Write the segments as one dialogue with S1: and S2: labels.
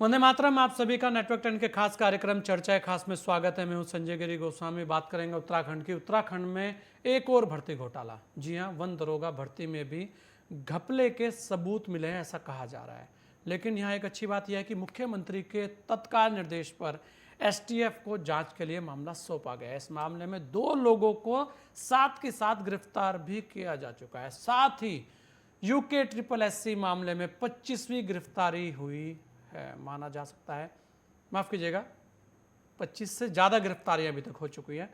S1: वंदे मातरम। आप सभी का नेटवर्क 10 के खास कार्यक्रम चर्चा खास में स्वागत है। मैं हूं संजय गिरी गोस्वामी। बात करेंगे उत्तराखंड की। उत्तराखंड में एक और भर्ती घोटाला। जी हां, वन दरोगा भर्ती में भी घपले के सबूत मिले हैं, ऐसा कहा जा रहा है। लेकिन यहाँ एक अच्छी बात यह है कि मुख्यमंत्री के तत्काल निर्देश पर एसटीएफ को जांच के लिए मामला सौंपा गया है। इस मामले में 2 लोगों को साथ के साथ गिरफ्तार भी किया जा चुका है। साथ ही यूके SSS मामले में 25वीं गिरफ्तारी हुई है, माना जा सकता है। माफ कीजिएगा, 25 से ज़्यादा गिरफ्तारियां अभी तक हो चुकी हैं।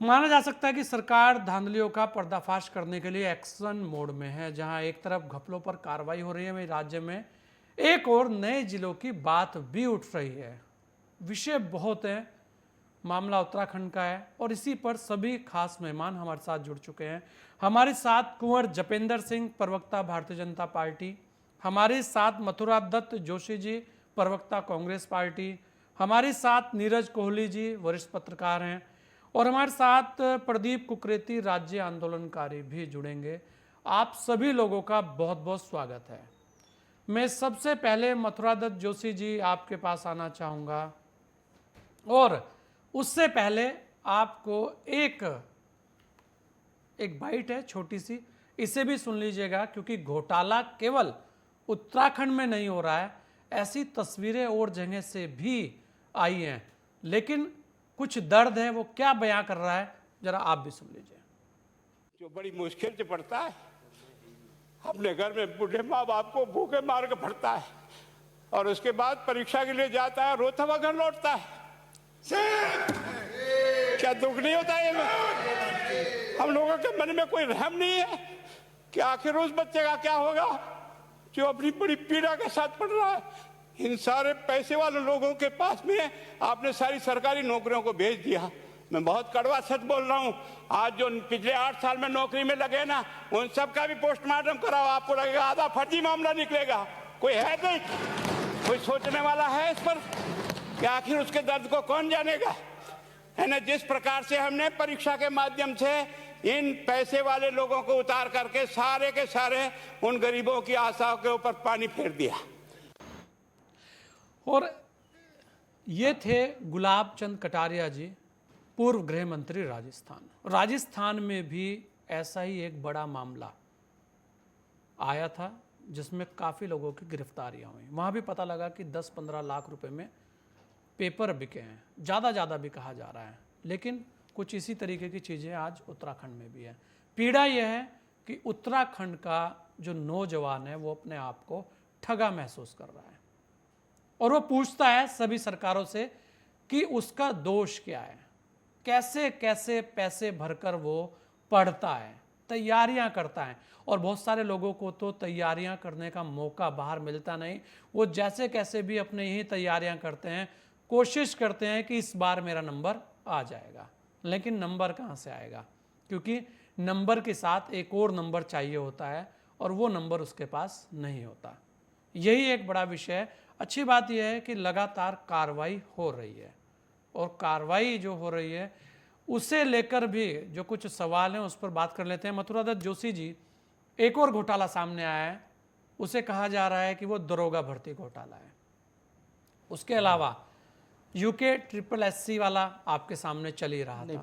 S1: माना जा सकता है कि सरकार धांधलियों का पर्दाफाश करने के लिए एक्शन मोड में है। जहां एक तरफ घपलों पर कार्रवाई हो रही है, वहीं राज्य में एक और नए जिलों की बात भी उठ रही है। विषय बहुत है, मामला उत्तराखंड का है और इसी पर सभी खास मेहमान हमारे साथ जुड़ चुके हैं। हमारे साथ कुंवर जपेंद्र सिंह, प्रवक्ता भारतीय जनता पार्टी। हमारे साथ मथुरा दत्त जोशी जी, प्रवक्ता कांग्रेस पार्टी। हमारे साथ नीरज कोहली जी, वरिष्ठ पत्रकार हैं। और हमारे साथ प्रदीप कुकरेती, राज्य आंदोलनकारी भी जुड़ेंगे। आप सभी लोगों का बहुत बहुत स्वागत है। मैं सबसे पहले मथुरा दत्त जोशी जी आपके पास आना चाहूँगा और उससे पहले आपको एक बाइट है छोटी सी, इसे भी सुन लीजिएगा, क्योंकि घोटाला केवल उत्तराखंड में नहीं हो रहा है। ऐसी तस्वीरें और जगह से भी आई हैं, लेकिन कुछ दर्द है। वो क्या बयां कर रहा है, जरा आप भी सुन लीजिए।
S2: जो बड़ी मुश्किल से पढ़ता है, अपने घर में बूढ़े माँ बाप को भूखे मार के पढ़ता है और उसके बाद परीक्षा के लिए जाता है, रोता हुआ घर लौटता है। क्या दुख नहीं होता है? हम लोगों के मन में कोई रहम नहीं है कि आखिर उस बच्चे का क्या होगा जो अपनी बड़ी पीड़ा के साथ पढ़ रहा है। इन सारे पैसे वाले लोगों के पास में आपने सारी सरकारी नौकरियों को भेज दिया। मैं बहुत कड़वा सच बोल रहा हूं। आज जो पिछले 8 साल में नौकरी में लगे ना, उन सब का भी पोस्टमार्टम कराओ, आपको लगेगा आधा फर्जी मामला निकलेगा। कोई है नहीं, कोई सोचने वाला है इस पर कि आखिर उसके दर्द को कौन जानेगा? है ना, जिस प्रकार से हमने परीक्षा के माध्यम से इन पैसे वाले लोगों को उतार करके सारे के सारे उन गरीबों की आशाओं के ऊपर पानी फेर दिया।
S1: और ये थे गुलाब चंद कटारिया जी, पूर्व गृह मंत्री राजस्थान। राजस्थान में भी ऐसा ही एक बड़ा मामला आया था, जिसमें काफ़ी लोगों की गिरफ्तारियां हुई। वहाँ भी पता लगा कि 10-15 लाख रुपए में पेपर बिके हैं। ज़्यादा भी कहा जा रहा है, लेकिन कुछ इसी तरीके की चीज़ें आज उत्तराखंड में भी है। पीड़ा यह है कि उत्तराखंड का जो नौजवान है वो अपने आप को ठगा महसूस कर रहा है और वो पूछता है सभी सरकारों से कि उसका दोष क्या है। कैसे कैसे पैसे भरकर वो पढ़ता है, तैयारियां करता है, और बहुत सारे लोगों को तो तैयारियां करने का मौका बाहर मिलता नहीं। वो जैसे कैसे भी अपने ही तैयारियां करते हैं, कोशिश करते हैं कि इस बार मेरा नंबर आ जाएगा, लेकिन नंबर कहाँ से आएगा? क्योंकि नंबर के साथ एक और नंबर चाहिए होता है और वो नंबर उसके पास नहीं होता। यही एक बड़ा विषय है। अच्छी बात यह है कि लगातार कार्रवाई हो रही है और कार्रवाई जो हो रही है उसे लेकर भी जो कुछ सवाल हैं उस पर बात कर लेते हैं। मथुरा दत्त जोशी जी, एक और घोटाला सामने आया है, उसे कहा जा रहा है कि वो दरोगा भर्ती घोटाला है। उसके अलावा यूके SSS वाला आपके सामने चल ही रहा था।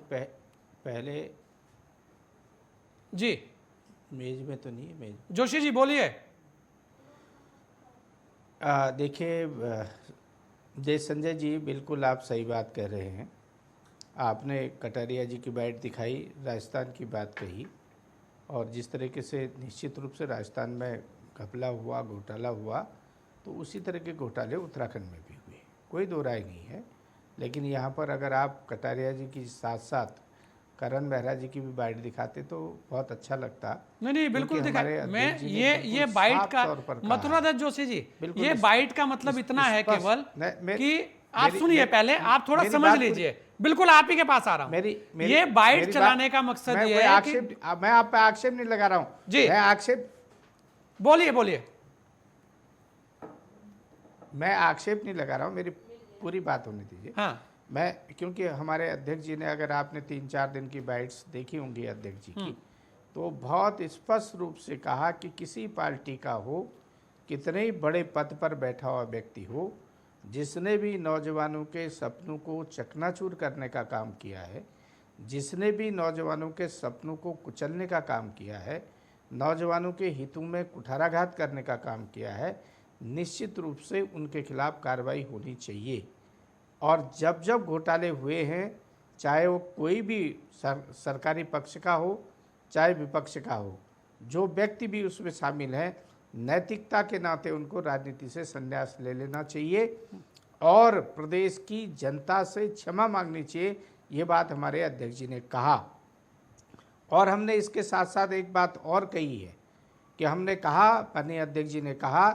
S3: पहले
S1: जी
S3: मेज में तो नहीं है मेज।
S1: जोशी जी बोलिए।
S3: देखिए जय संजय जी, बिल्कुल आप सही बात कह रहे हैं। आपने कटारिया जी की बाइट दिखाई, राजस्थान की बात कही, और जिस तरीके से निश्चित रूप से राजस्थान में घपला हुआ, घोटाला हुआ, तो उसी तरह के घोटाले उत्तराखंड में भी हुए, कोई दो राय नहीं है। लेकिन यहाँ पर अगर आप कटारिया जी की साथ साथ करण मेहरा जी की भी बाइट दिखाते तो बहुत अच्छा लगता।
S1: नहीं बिल्कुल दिखाई। मैं ये बाइट का, मथुरा दत्त जोशी जी, ये बाइट का मतलब इतना है केवल कि आप सुनिए, पहले आप थोड़ा समझ लीजिए। बिल्कुल आप ही के पास आ रहा हूं। ये बाइट चलाने का मकसद ये है कि
S3: मैं आप पे आक्षेप नहीं लगा रहा हूं
S1: जी।
S3: मैं आक्षेप
S1: बोलिए।
S3: मैं आक्षेप नहीं लगा रहा हूं, मेरी पूरी बात होने दीजिए।
S1: हाँ,
S3: मैं, क्योंकि हमारे अध्यक्ष जी ने, अगर आपने 3-4 दिन की बाइट्स देखी होंगी अध्यक्ष जी की, तो बहुत स्पष्ट रूप से कहा कि किसी पार्टी का हो, कितने ही बड़े पद पर बैठा हुआ व्यक्ति हो, जिसने भी नौजवानों के सपनों को चकनाचूर करने का काम किया है, जिसने भी नौजवानों के सपनों को कुचलने का काम किया है, नौजवानों के हितों में कुठाराघात करने का काम किया है, निश्चित रूप से उनके खिलाफ कार्रवाई होनी चाहिए। और जब जब घोटाले हुए हैं, चाहे वो कोई भी सरकारी पक्ष का हो चाहे विपक्ष का हो, जो व्यक्ति भी उसमें शामिल है, नैतिकता के नाते उनको राजनीति से संन्यास ले लेना चाहिए और प्रदेश की जनता से क्षमा मांगनी चाहिए। ये बात हमारे अध्यक्ष जी ने कहा। और हमने इसके साथ साथ एक बात और कही है कि हमने कहा, माननीय अध्यक्ष जी ने कहा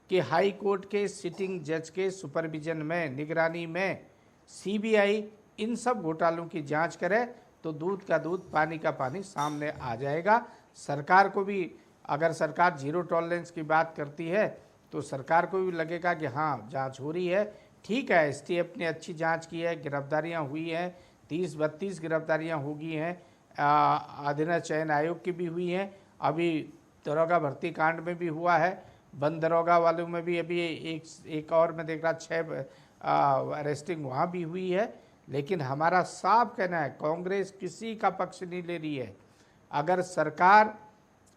S3: कि हाई कोर्ट के सिटिंग जज के सुपरविजन में, निगरानी में सीबीआई इन सब घोटालों की जांच करे तो दूध का दूध पानी का पानी सामने आ जाएगा। सरकार को भी, अगर सरकार जीरो टॉलरेंस की बात करती है तो सरकार को भी लगेगा कि हाँ जांच हो रही है। ठीक है, एसटीएफ ने अच्छी जांच की है, गिरफ्तारियां हुई हैं, 30-32 गिरफ्तारियां हो गई हैं, अधीनस्थ चयन आयोग की भी हुई हैं, अभी दरोगा भर्ती कांड में भी हुआ है, बंद दरोगा वालों में भी अभी एक और मैं देख रहा 6 अरेस्टिंग वहाँ भी हुई है। लेकिन हमारा साफ कहना है, कांग्रेस किसी का पक्ष नहीं ले रही है। अगर सरकार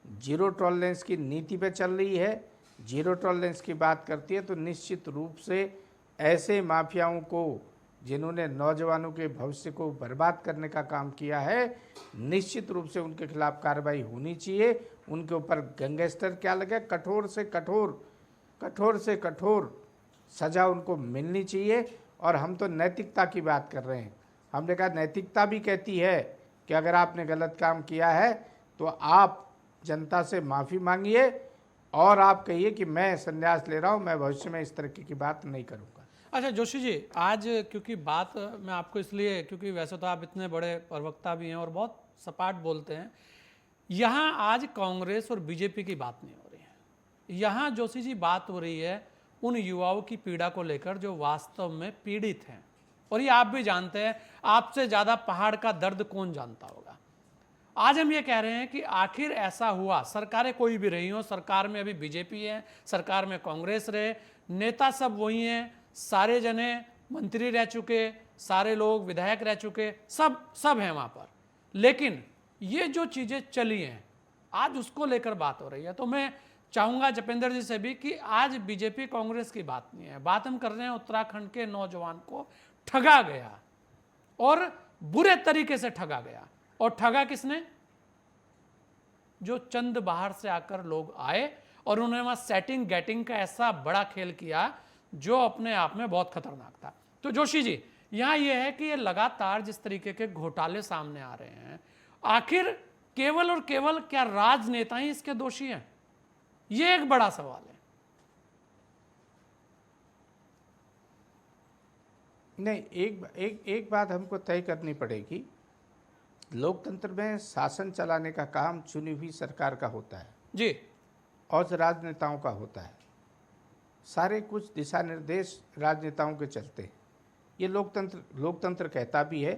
S3: जीरो टॉलरेंस की नीति पे चल रही है, जीरो टॉलरेंस की बात करती है, तो निश्चित रूप से ऐसे माफियाओं को, जिन्होंने नौजवानों के भविष्य को बर्बाद करने का काम किया है, निश्चित रूप से उनके खिलाफ कार्रवाई होनी चाहिए। उनके ऊपर गैंगस्टर क्या लगे, कठोर से कठोर सज़ा उनको मिलनी चाहिए। और हम तो नैतिकता की बात कर रहे हैं। हमने कहा नैतिकता भी कहती है कि अगर आपने गलत काम किया है तो आप जनता से माफ़ी मांगिए और आप कहिए कि मैं संन्यास ले रहा हूँ, मैं भविष्य में इस तरीके की बात नहीं करूँगा।
S1: अच्छा जोशी जी, आज क्योंकि बात मैं आपको इसलिए, क्योंकि वैसे तो आप इतने बड़े प्रवक्ता भी हैं और बहुत सपाट बोलते हैं, यहाँ आज कांग्रेस और बीजेपी की बात नहीं हो रही है। यहाँ जोशी जी बात हो रही है उन युवाओं की पीड़ा को लेकर जो वास्तव में पीड़ित हैं। और ये आप भी जानते हैं, आपसे ज़्यादा पहाड़ का दर्द कौन जानता होगा। आज हम ये कह रहे हैं कि आखिर ऐसा हुआ, सरकारें कोई भी रही हो, सरकार में अभी बीजेपी है, सरकार में कांग्रेस रहे, नेता सब वही हैं, सारे जने मंत्री रह चुके, सारे लोग विधायक रह चुके, सब हैं वहाँ पर। लेकिन ये जो चीज़ें चली हैं, आज उसको लेकर बात हो रही है। तो मैं चाहूँगा जपेंद्र जी से भी कि आज बीजेपी कांग्रेस की बात नहीं है, बात हम कर रहे हैं उत्तराखंड के नौजवान को ठगा गया और बुरे तरीके से ठगा गया। और ठगा किसने? जो चंद बाहर से आकर लोग आए और उन्होंने वहाँ सेटिंग गेटिंग का ऐसा बड़ा खेल किया जो अपने आप में बहुत खतरनाक था। तो जोशी जी, यहाँ यह है कि ये लगातार जिस तरीके के घोटाले सामने आ रहे हैं, आखिर केवल और केवल क्या राजनेता ही इसके दोषी हैं? ये एक बड़ा सवाल है।
S3: नहीं, एक बात हमको तय करनी पड़ेगी। लोकतंत्र में शासन चलाने का काम चुनी हुई सरकार का होता है
S1: जी,
S3: और राजनेताओं का होता है। सारे कुछ दिशा निर्देश राजनेताओं के चलते हैं। ये लोकतंत्र कहता भी है।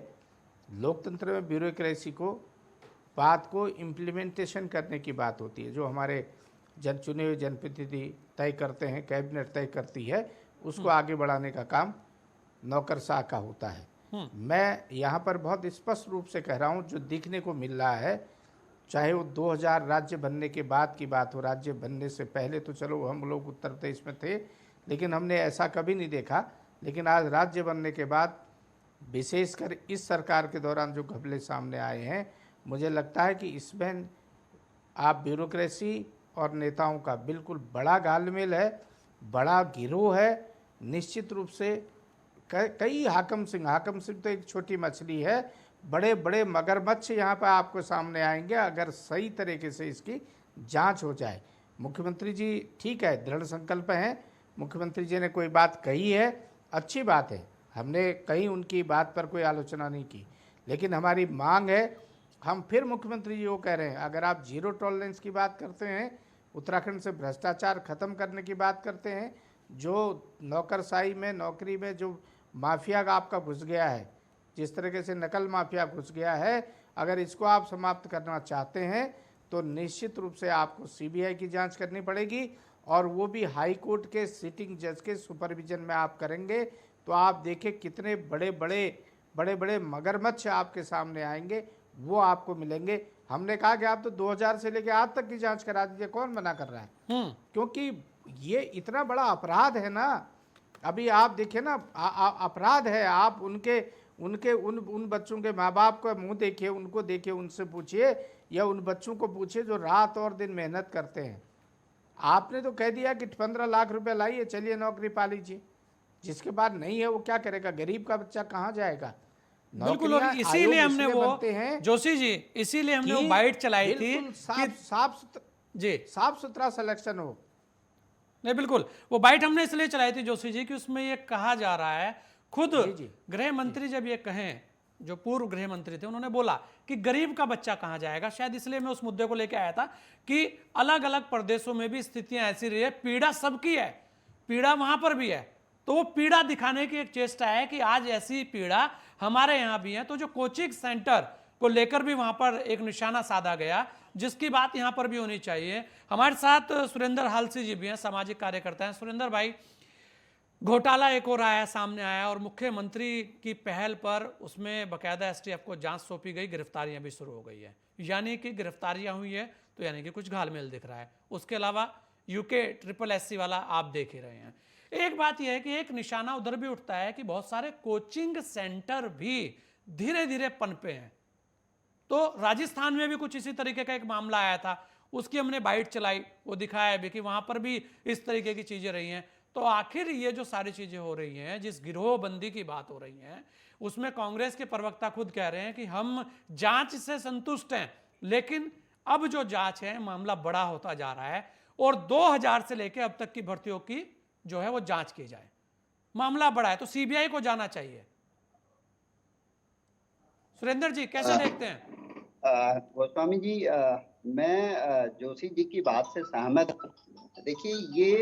S3: लोकतंत्र में ब्यूरोक्रेसी को, बात को इम्प्लीमेंटेशन करने की बात होती है। जो हमारे चुने हुए जनप्रतिनिधि तय करते हैं, कैबिनेट तय करती है, उसको आगे बढ़ाने का काम नौकरशाह का होता है। मैं यहाँ पर बहुत स्पष्ट रूप से कह रहा हूँ, जो दिखने को मिल रहा है, चाहे वो 2000 राज्य बनने के बाद की बात हो, राज्य बनने से पहले तो चलो हम लोग उत्तर प्रदेश में थे, लेकिन हमने ऐसा कभी नहीं देखा। लेकिन आज राज्य बनने के बाद, विशेषकर इस सरकार के दौरान जो घपले सामने आए हैं, मुझे लगता है कि इसमें आप ब्यूरोक्रेसी और नेताओं का बिल्कुल बड़ा गालमेल है, बड़ा गिरोह है। निश्चित रूप से कई हाकम सिंह तो एक छोटी मछली है, बड़े बड़े मगरमच्छ यहाँ पर आपको सामने आएंगे अगर सही तरीके से इसकी जांच हो जाए। मुख्यमंत्री जी ठीक है, दृढ़ संकल्प हैं, मुख्यमंत्री जी ने कोई बात कही है, अच्छी बात है, हमने कहीं उनकी बात पर कोई आलोचना नहीं की। लेकिन हमारी मांग है, हम फिर मुख्यमंत्री जी को कह रहे हैं, अगर आप जीरो टॉलरेंस की बात करते हैं, उत्तराखंड से भ्रष्टाचार खत्म करने की बात करते हैं, जो नौकरशाही में, नौकरी में जो माफिया का आपका घुस गया है, जिस तरीके से नकल माफिया घुस गया है, अगर इसको आप समाप्त करना चाहते हैं तो निश्चित रूप से आपको सीबीआई की जांच करनी पड़ेगी और वो भी हाई कोर्ट के सिटिंग जज के सुपरविजन में आप करेंगे, तो आप देखिए कितने बड़े बड़े मगरमच्छ आपके सामने आएंगे, वो आपको मिलेंगे। हमने कहा कि आप तो 2000 से लेकर आज तक की जांच करा दीजिए, कौन मना कर रहा है? क्योंकि ये इतना बड़ा अपराध है ना। अभी आप देखिए ना, अपराध है। आप उन बच्चों के माँ बाप का मुंह देखिए, उनको देखिए, उनसे पूछिए, या उन बच्चों को पूछिए जो रात और दिन मेहनत करते हैं। आपने तो कह दिया कि 15 लाख रुपए लाइए, चलिए नौकरी पा लीजिए। जिसके बाद नहीं है वो क्या करेगा? गरीब का बच्चा कहाँ जाएगा?
S1: बिल्कुल, और
S3: नौकरियां
S1: इसीलिए
S3: आयोग
S1: हमने
S3: इसलिए
S1: वो
S3: बनते हैं
S1: जोशी जी, इसीलिए हमने वो
S3: कि
S1: बाइट चलाई थी
S3: बिल्कुल
S1: कि जी
S3: साफ सुथरा सिलेक्शन हो।
S1: नहीं, बिल्कुल वो बाइट हमने इसलिए चलाई थी जोशी जी कि उसमें ये कहा जा रहा है, खुद
S3: जी।
S1: गृह मंत्री जब ये कहें, जो पूर्व गृह मंत्री थे, उन्होंने बोला कि गरीब का बच्चा कहां जाएगा। शायद इसलिए मैं उस मुद्दे को लेकर आया था कि अलग अलग प्रदेशों में भी स्थितियां ऐसी रही है, पीड़ा सबकी है, पीड़ा वहां पर भी है, तो वो पीड़ा दिखाने की एक चेष्टा है कि आज ऐसी पीड़ा हमारे यहां भी है। तो जो कोचिंग सेंटर को लेकर भी वहां पर एक निशाना साधा गया, जिसकी बात यहां पर भी होनी चाहिए। हमारे साथ सुरेंद्र हालसी जी भी हैं, सामाजिक कार्यकर्ता हैं। सुरेंद्र भाई, घोटाला एक और आया, सामने आया, और मुख्यमंत्री की पहल पर उसमें बकायदा एसटीएफ को जांच सौंपी गई, गिरफ्तारियां भी शुरू हो गई है। यानी कि गिरफ्तारियां हुई है तो यानी कि कुछ घालमेल दिख रहा है। उसके अलावा यूके SSSC वाला आप देख ही रहे हैं। एक बात यह है कि एक निशाना उधर भी उठता है कि बहुत सारे कोचिंग सेंटर भी धीरे धीरे पनपे हैं। तो राजस्थान में भी कुछ इसी तरीके का एक मामला आया था, उसकी हमने बाइट चलाई, वो दिखाया भी कि वहां पर भी इस तरीके की चीजें रही हैं। तो आखिर ये जो सारी चीजें हो रही हैं, जिस गिरोहबंदी की बात हो रही है, उसमें कांग्रेस के प्रवक्ता खुद कह रहे हैं कि हम जांच से संतुष्ट हैं, लेकिन अब जो जांच है मामला बड़ा होता जा रहा है और 2000 से लेकर अब तक की भर्तियों की जो है वो जांच की जाए। मामला बड़ा है तो सीबीआई को जाना चाहिए। सुरेंद्र जी कैसे देखते हैं?
S4: गोस्वामी जी, मैं जोशी जी की बात से सहमत हूँ। देखिए, ये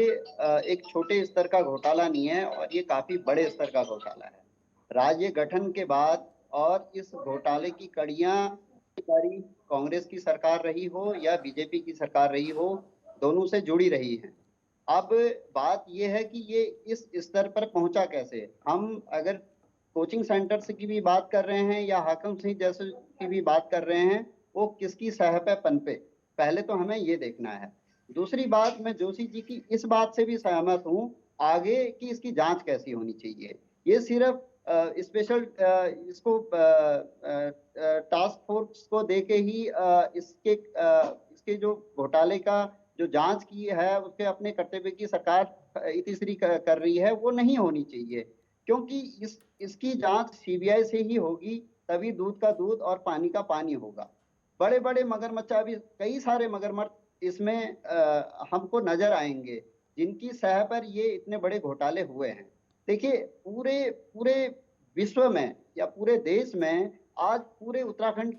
S4: एक छोटे स्तर का घोटाला नहीं है और ये काफी बड़े स्तर का घोटाला है। राज्य गठन के बाद और इस घोटाले की कड़ियां कांग्रेस की सरकार रही हो या बीजेपी की सरकार रही हो, दोनों से जुड़ी रही है। अब बात यह है कि ये इस स्तर पर पहुंचा कैसे। हम अगर कोचिंग सेंटर्स की भी बात कर रहे हैं या हाकिम सिंह जैसे की भी बात कर रहे हैं, वो किसकी सह पे पनपे, पहले तो हमें ये देखना है। दूसरी बात, मैं जोशी जी की इस बात से भी सहमत हूँ, आगे की इसकी जांच कैसी होनी चाहिए। ये सिर्फ स्पेशल इसको टास्क फोर्स को देके ही इसके जो घोटाले का जो जांच की है उसके अपने कर्तव्य की सरकार इतिश्री कर रही है, वो नहीं होनी चाहिए। क्योंकि इसकी जांच सीबीआई से ही होगी, तभी दूध का दूध और पानी का पानी होगा। बड़े बड़े मगरमच्छ, अभी कई सारे मगरमच्छ इसमें हमको नजर आएंगे जिनकी सह पर ये इतने बड़े घोटाले हुए हैं। देखिए, पूरे विश्व में या पूरे देश में आज पूरे उत्तराखंड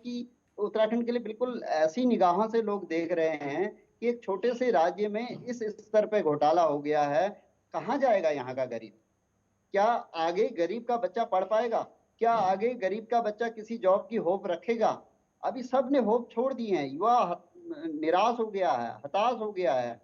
S4: के लिए बिल्कुल ऐसी निगाहों से लोग देख रहे हैं कि एक छोटे से राज्य में इस स्तर पे घोटाला हो गया है। कहाँ जाएगा यहाँ का गरीब? क्या आगे गरीब का बच्चा पढ़ पाएगा? क्या आगे गरीब का बच्चा किसी जॉब की होप रखेगा? अभी सब ने होप छोड़ दी है, युवा निराश हो गया है, हताश हो गया है।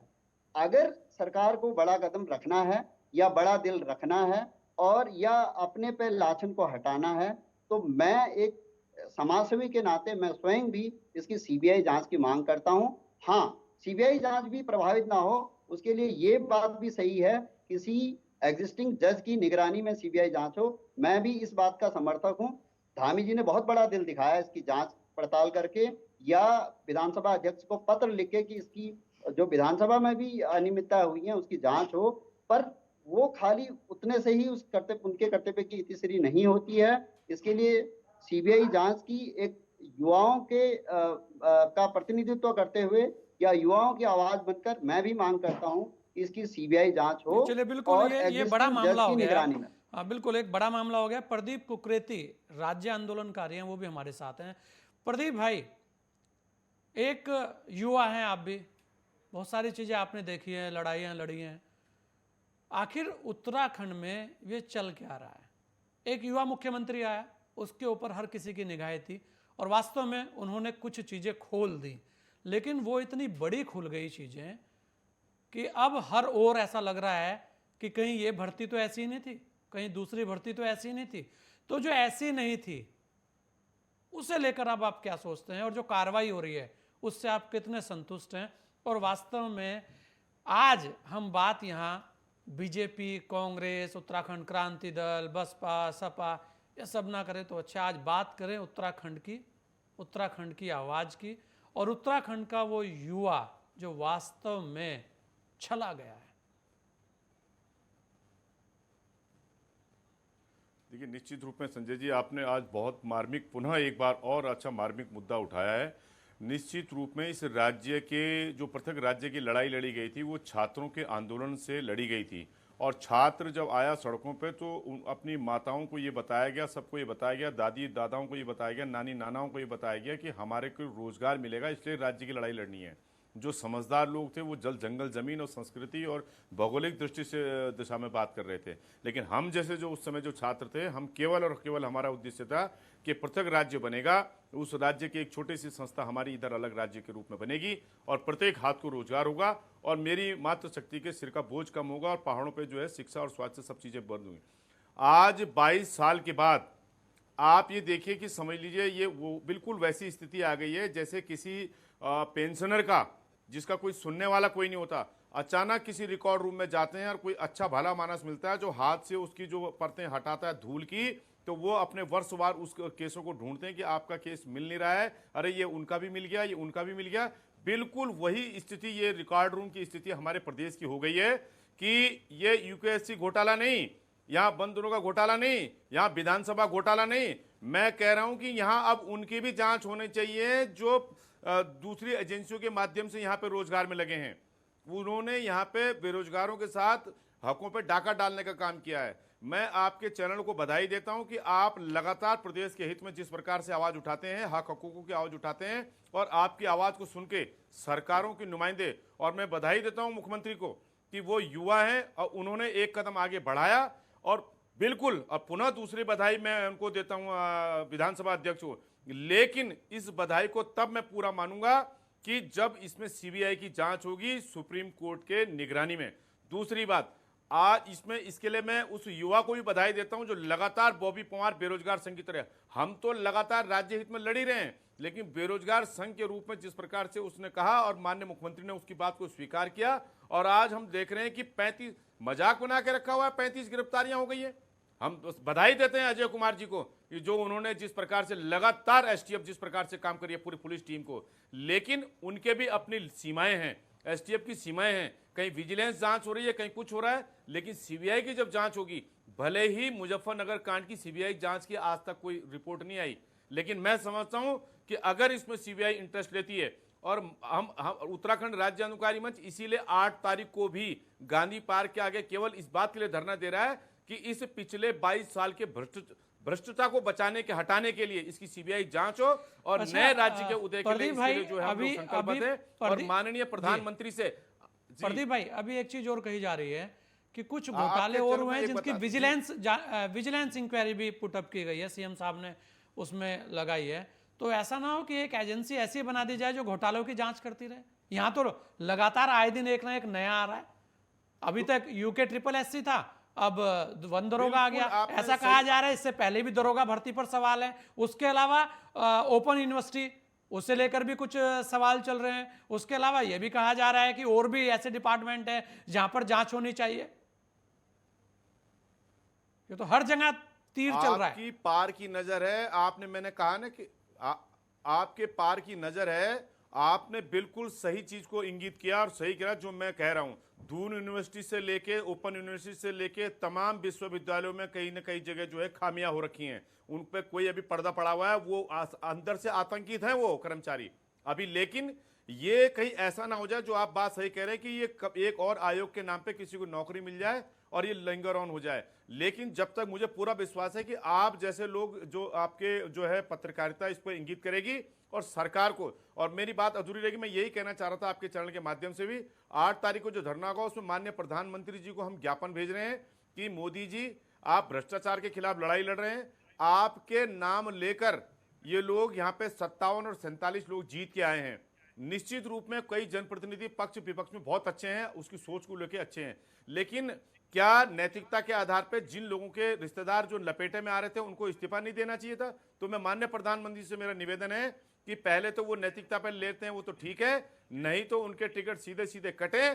S4: अगर सरकार को बड़ा कदम रखना है या बड़ा दिल रखना है और या अपने पे लाछन को हटाना है, तो मैं एक समाजसेवी के नाते मैं स्वयं भी इसकी सीबीआई जांच की मांग करता हूं। हाँ, सीबीआई जांच भी प्रभावित ना हो, उसके लिए ये बात भी सही है, किसी एग्जिस्टिंग जज की निगरानी में सीबीआई जांच हो। मैं भी इस बात का समर्थक हूं। धामी जी ने बहुत बड़ा दिल दिखाया इसकी जांच पड़ताल करके, या विधानसभा अध्यक्ष को पत्र लिख के कि इसकी जो विधानसभा में भी अनियमितता हुई है उसकी जांच हो। पर वो खाली उतने से ही उनके कर्तव्य की इतिश्री नहीं होती है। इसके लिए सीबीआई जांच की एक युवाओं के का प्रतिनिधित्व करते हुए या युवाओं की आवाज बनकर मैं भी मांग करता हूं कि इसकी सीबीआई जांच हो।
S1: चलिए, बिल्कुल
S4: और
S1: ये बड़ा मामला हो गया
S4: निगरानी में।
S1: हाँ, बिल्कुल एक बड़ा मामला हो गया। प्रदीप कुकरेती राज्य आंदोलनकारी हैं, वो भी हमारे साथ हैं। प्रदीप भाई, एक युवा हैं आप भी, बहुत सारी चीजें आपने देखी हैं, लड़ाइयाँ लड़ी हैं, आखिर उत्तराखंड में ये चल क्या रहा है? एक युवा मुख्यमंत्री आया, उसके ऊपर हर किसी की निगाहें थी और वास्तव में उन्होंने कुछ चीजें खोल दी, लेकिन वो इतनी बड़ी खुल गई चीजें कि अब हर ओर ऐसा लग रहा है कि कहीं ये भर्ती तो ऐसी नहीं थी, कहीं दूसरी भर्ती तो ऐसी नहीं थी। तो जो ऐसी नहीं थी उसे लेकर अब आप क्या सोचते हैं, और जो कार्रवाई हो रही है उससे आप कितने संतुष्ट हैं? और वास्तव में आज हम बात यहाँ बीजेपी, कांग्रेस, उत्तराखंड क्रांति दल, बसपा, सपा, ये सब ना करें तो अच्छा, आज बात करें उत्तराखंड की, उत्तराखंड की आवाज़ की, और उत्तराखंड का वो युवा जो वास्तव में छला गया है।
S5: देखिए, निश्चित रूप में संजय जी, आपने आज बहुत मार्मिक, पुनः एक बार और अच्छा मार्मिक मुद्दा उठाया है। निश्चित रूप में इस राज्य के जो पृथक राज्य की लड़ाई लड़ी गई थी वो छात्रों के आंदोलन से लड़ी गई थी, और छात्र जब आया सड़कों पे तो अपनी माताओं को ये बताया गया, सबको ये बताया गया, दादी दादाओं को ये बताया गया, नानी नानाओं को ये बताया गया कि हमारे को रोजगार मिलेगा, इसलिए राज्य की लड़ाई लड़नी है। जो समझदार लोग थे वो जल जंगल जमीन और संस्कृति और भौगोलिक दृष्टि से दिशा में बात कर रहे थे, लेकिन हम जैसे जो उस समय जो छात्र थे, हम केवल और केवल हमारा उद्देश्य था कि पृथक राज्य बनेगा, उस राज्य की एक छोटी सी संस्था हमारी इधर अलग राज्य के रूप में बनेगी और प्रत्येक हाथ को रोजगार होगा और मेरी मातृशक्ति के सिर का बोझ कम होगा और पहाड़ों पर जो है शिक्षा और स्वास्थ्य सब चीजें बंद हुई। आज 22 साल के बाद आप ये देखिए कि समझ लीजिए ये वो बिल्कुल वैसी स्थिति आ गई है जैसे किसी पेंशनर का, जिसका कोई सुनने वाला कोई नहीं होता, अचानक किसी रिकॉर्ड रूम में जाते हैं और कोई अच्छा भला मानस मिलता है जो हाथ से उसकी जो परतें हटाता है धूल की, तो वो अपने वर्षवार उस केसों को ढूंढते हैं कि आपका केस मिल नहीं रहा है, अरे ये उनका भी मिल गया, ये उनका भी मिल गया। बिल्कुल वही स्थिति, ये रिकॉर्ड रूम की स्थिति हमारे प्रदेश की हो गई है कि ये यूपीएससी घोटाला नहीं, यहाँ वन दिनों का घोटाला नहीं, यहाँ विधानसभा घोटाला नहीं, मैं कह रहा हूं कि यहाँ अब उनकी भी जांच होनी चाहिए जो दूसरी एजेंसियों के माध्यम से यहाँ पे रोजगार में लगे हैं। उन्होंने यहाँ पे बेरोजगारों के साथ हकों पे डाका डालने का काम किया है। मैं आपके चैनल को बधाई देता हूं कि आप लगातार प्रदेश के हित में जिस प्रकार से आवाज उठाते हैं, हक हकूकों की आवाज उठाते हैं, और आपकी आवाज को सुन के सरकारों के नुमाइंदे, और मैं बधाई देता हूं मुख्यमंत्री को कि वो युवा हैं और उन्होंने एक कदम आगे बढ़ाया। और बिल्कुल अब पुनः दूसरी बधाई मैं उनको देता हूं विधानसभा अध्यक्ष को, लेकिन इस बधाई को तब मैं पूरा मानूंगा कि जब इसमें सीबीआई की जांच होगी सुप्रीम कोर्ट के निगरानी में। दूसरी बात, आज इसमें इसके लिए मैं उस युवा को भी बधाई देता हूं जो लगातार बॉबी पवार बेरोजगार संघ की तरह, हम तो लगातार राज्य हित में लड़ ही रहे हैं, लेकिन बेरोजगार संघ के रूप में जिस प्रकार से उसने कहा और माननीय मुख्यमंत्री ने उसकी बात को स्वीकार किया, और आज हम देख रहे हैं कि 35 मजाक बना के रखा हुआ है, 35 गिरफ्तारियां हो गई है। हम बधाई देते हैं अजय कुमार जी को कि जो उन्होंने जिस प्रकार से लगातार एसटीएफ जिस प्रकार से काम करी है पूरी पुलिस टीम को, लेकिन उनके भी अपनी सीमाएं हैं, एसटीएफ की सीमाएं हैं, कहीं विजिलेंस जांच हो रही है, कहीं कुछ हो रहा है, लेकिन सीबीआई की जब जांच होगी, भले ही मुजफ्फरनगर कांड की सीबीआई जांच की आज तक कोई रिपोर्ट नहीं आई, लेकिन मैं समझता हूं कि अगर इसमें सीबीआई इंटरेस्ट लेती है, और हम उत्तराखंड राज्य अनुकारी मंच इसीलिए 8 तारीख को भी गांधी पार्क के आगे केवल इस बात के लिए धरना दे रहा है कि इस पिछले 22 साल के भ्रष्टता को बचाने के हटाने के लिए इसकी सीबीआई जांच हो और नए राज्य के उदय के लिए इसके लिए जो है हम लोग संकल्पबद्ध हैं। और माननीय प्रधानमंत्री से
S1: प्रदीप भाई, अभी एक चीज और कही जा रही है कि कुछ घोटाले और हुए हैं जिनकी विजिलेंस इंक्वायरी भी पुटअप की गई है, सीएम साहब ने उसमें लगाई है। तो ऐसा ना हो कि एक एजेंसी ऐसी बना दी जाए जो घोटालों की जांच करती रहे। यहां तो लगातार आए दिन एक ना एक नया आ रहा है। अभी तक यूके SSS था, अब वन दरोगा आ गया, ऐसा कहा जा रहा है। इससे पहले भी दरोगा भर्ती पर सवाल है। उसके अलावा ओपन यूनिवर्सिटी, उससे लेकर भी कुछ सवाल चल रहे हैं। उसके अलावा यह भी कहा जा रहा है कि और भी ऐसे डिपार्टमेंट है जहां पर जांच होनी चाहिए। ये तो हर जगह तीर चल रहा है।
S5: आपकी पार की नजर है, आपने, मैंने कहा ना कि आपके पार की नजर है, आपने बिल्कुल सही चीज को इंगित किया और सही किया जो मैं कह रहा हूं। दून यूनिवर्सिटी से लेके, ओपन यूनिवर्सिटी से लेके तमाम विश्वविद्यालयों में कहीं ना कहीं जगह जो है खामियां हो रखी हैं, उन पे कोई अभी पर्दा पड़ा हुआ है, वो अंदर से आतंकित हैं वो कर्मचारी अभी। लेकिन ये कहीं ऐसा ना हो जाए, जो आप बात सही कह रहे हैं कि ये एक और आयोग के नाम पे किसी को नौकरी मिल जाए और ये लिंगर ऑन हो जाए। लेकिन जब तक मुझे पूरा विश्वास है कि आप जैसे लोग जो आपके जो है पत्रकारिता इस पर इंगित करेगी और सरकार को, और मेरी बात अधूरी रहेगी, मैं यही कहना चाह रहा था आपके चैनल के माध्यम से भी, 8 तारीख को जो धरना होगा उसमें माननीय प्रधानमंत्री जी को हम ज्ञापन भेज रहे हैं कि मोदी जी, आप भ्रष्टाचार के खिलाफ लड़ाई लड़ रहे हैं, आपके नाम लेकर ये लोग यहाँ पे 57 और 47 लोग जीत के आए हैं, निश्चित रूप में कई जनप्रतिनिधि पक्ष विपक्ष में बहुत अच्छे हैं, उसकी सोच को लेकर अच्छे हैं, लेकिन क्या नैतिकता के आधार पर जिन लोगों के रिश्तेदार जो लपेटे में आ रहे थे उनको इस्तीफा नहीं देना चाहिए था? तो मैं माननीय प्रधानमंत्री से मेरा निवेदन है कि पहले तो वो नैतिकता पर लेते हैं वो तो ठीक है, नहीं तो उनके टिकट सीधे सीधे कटे,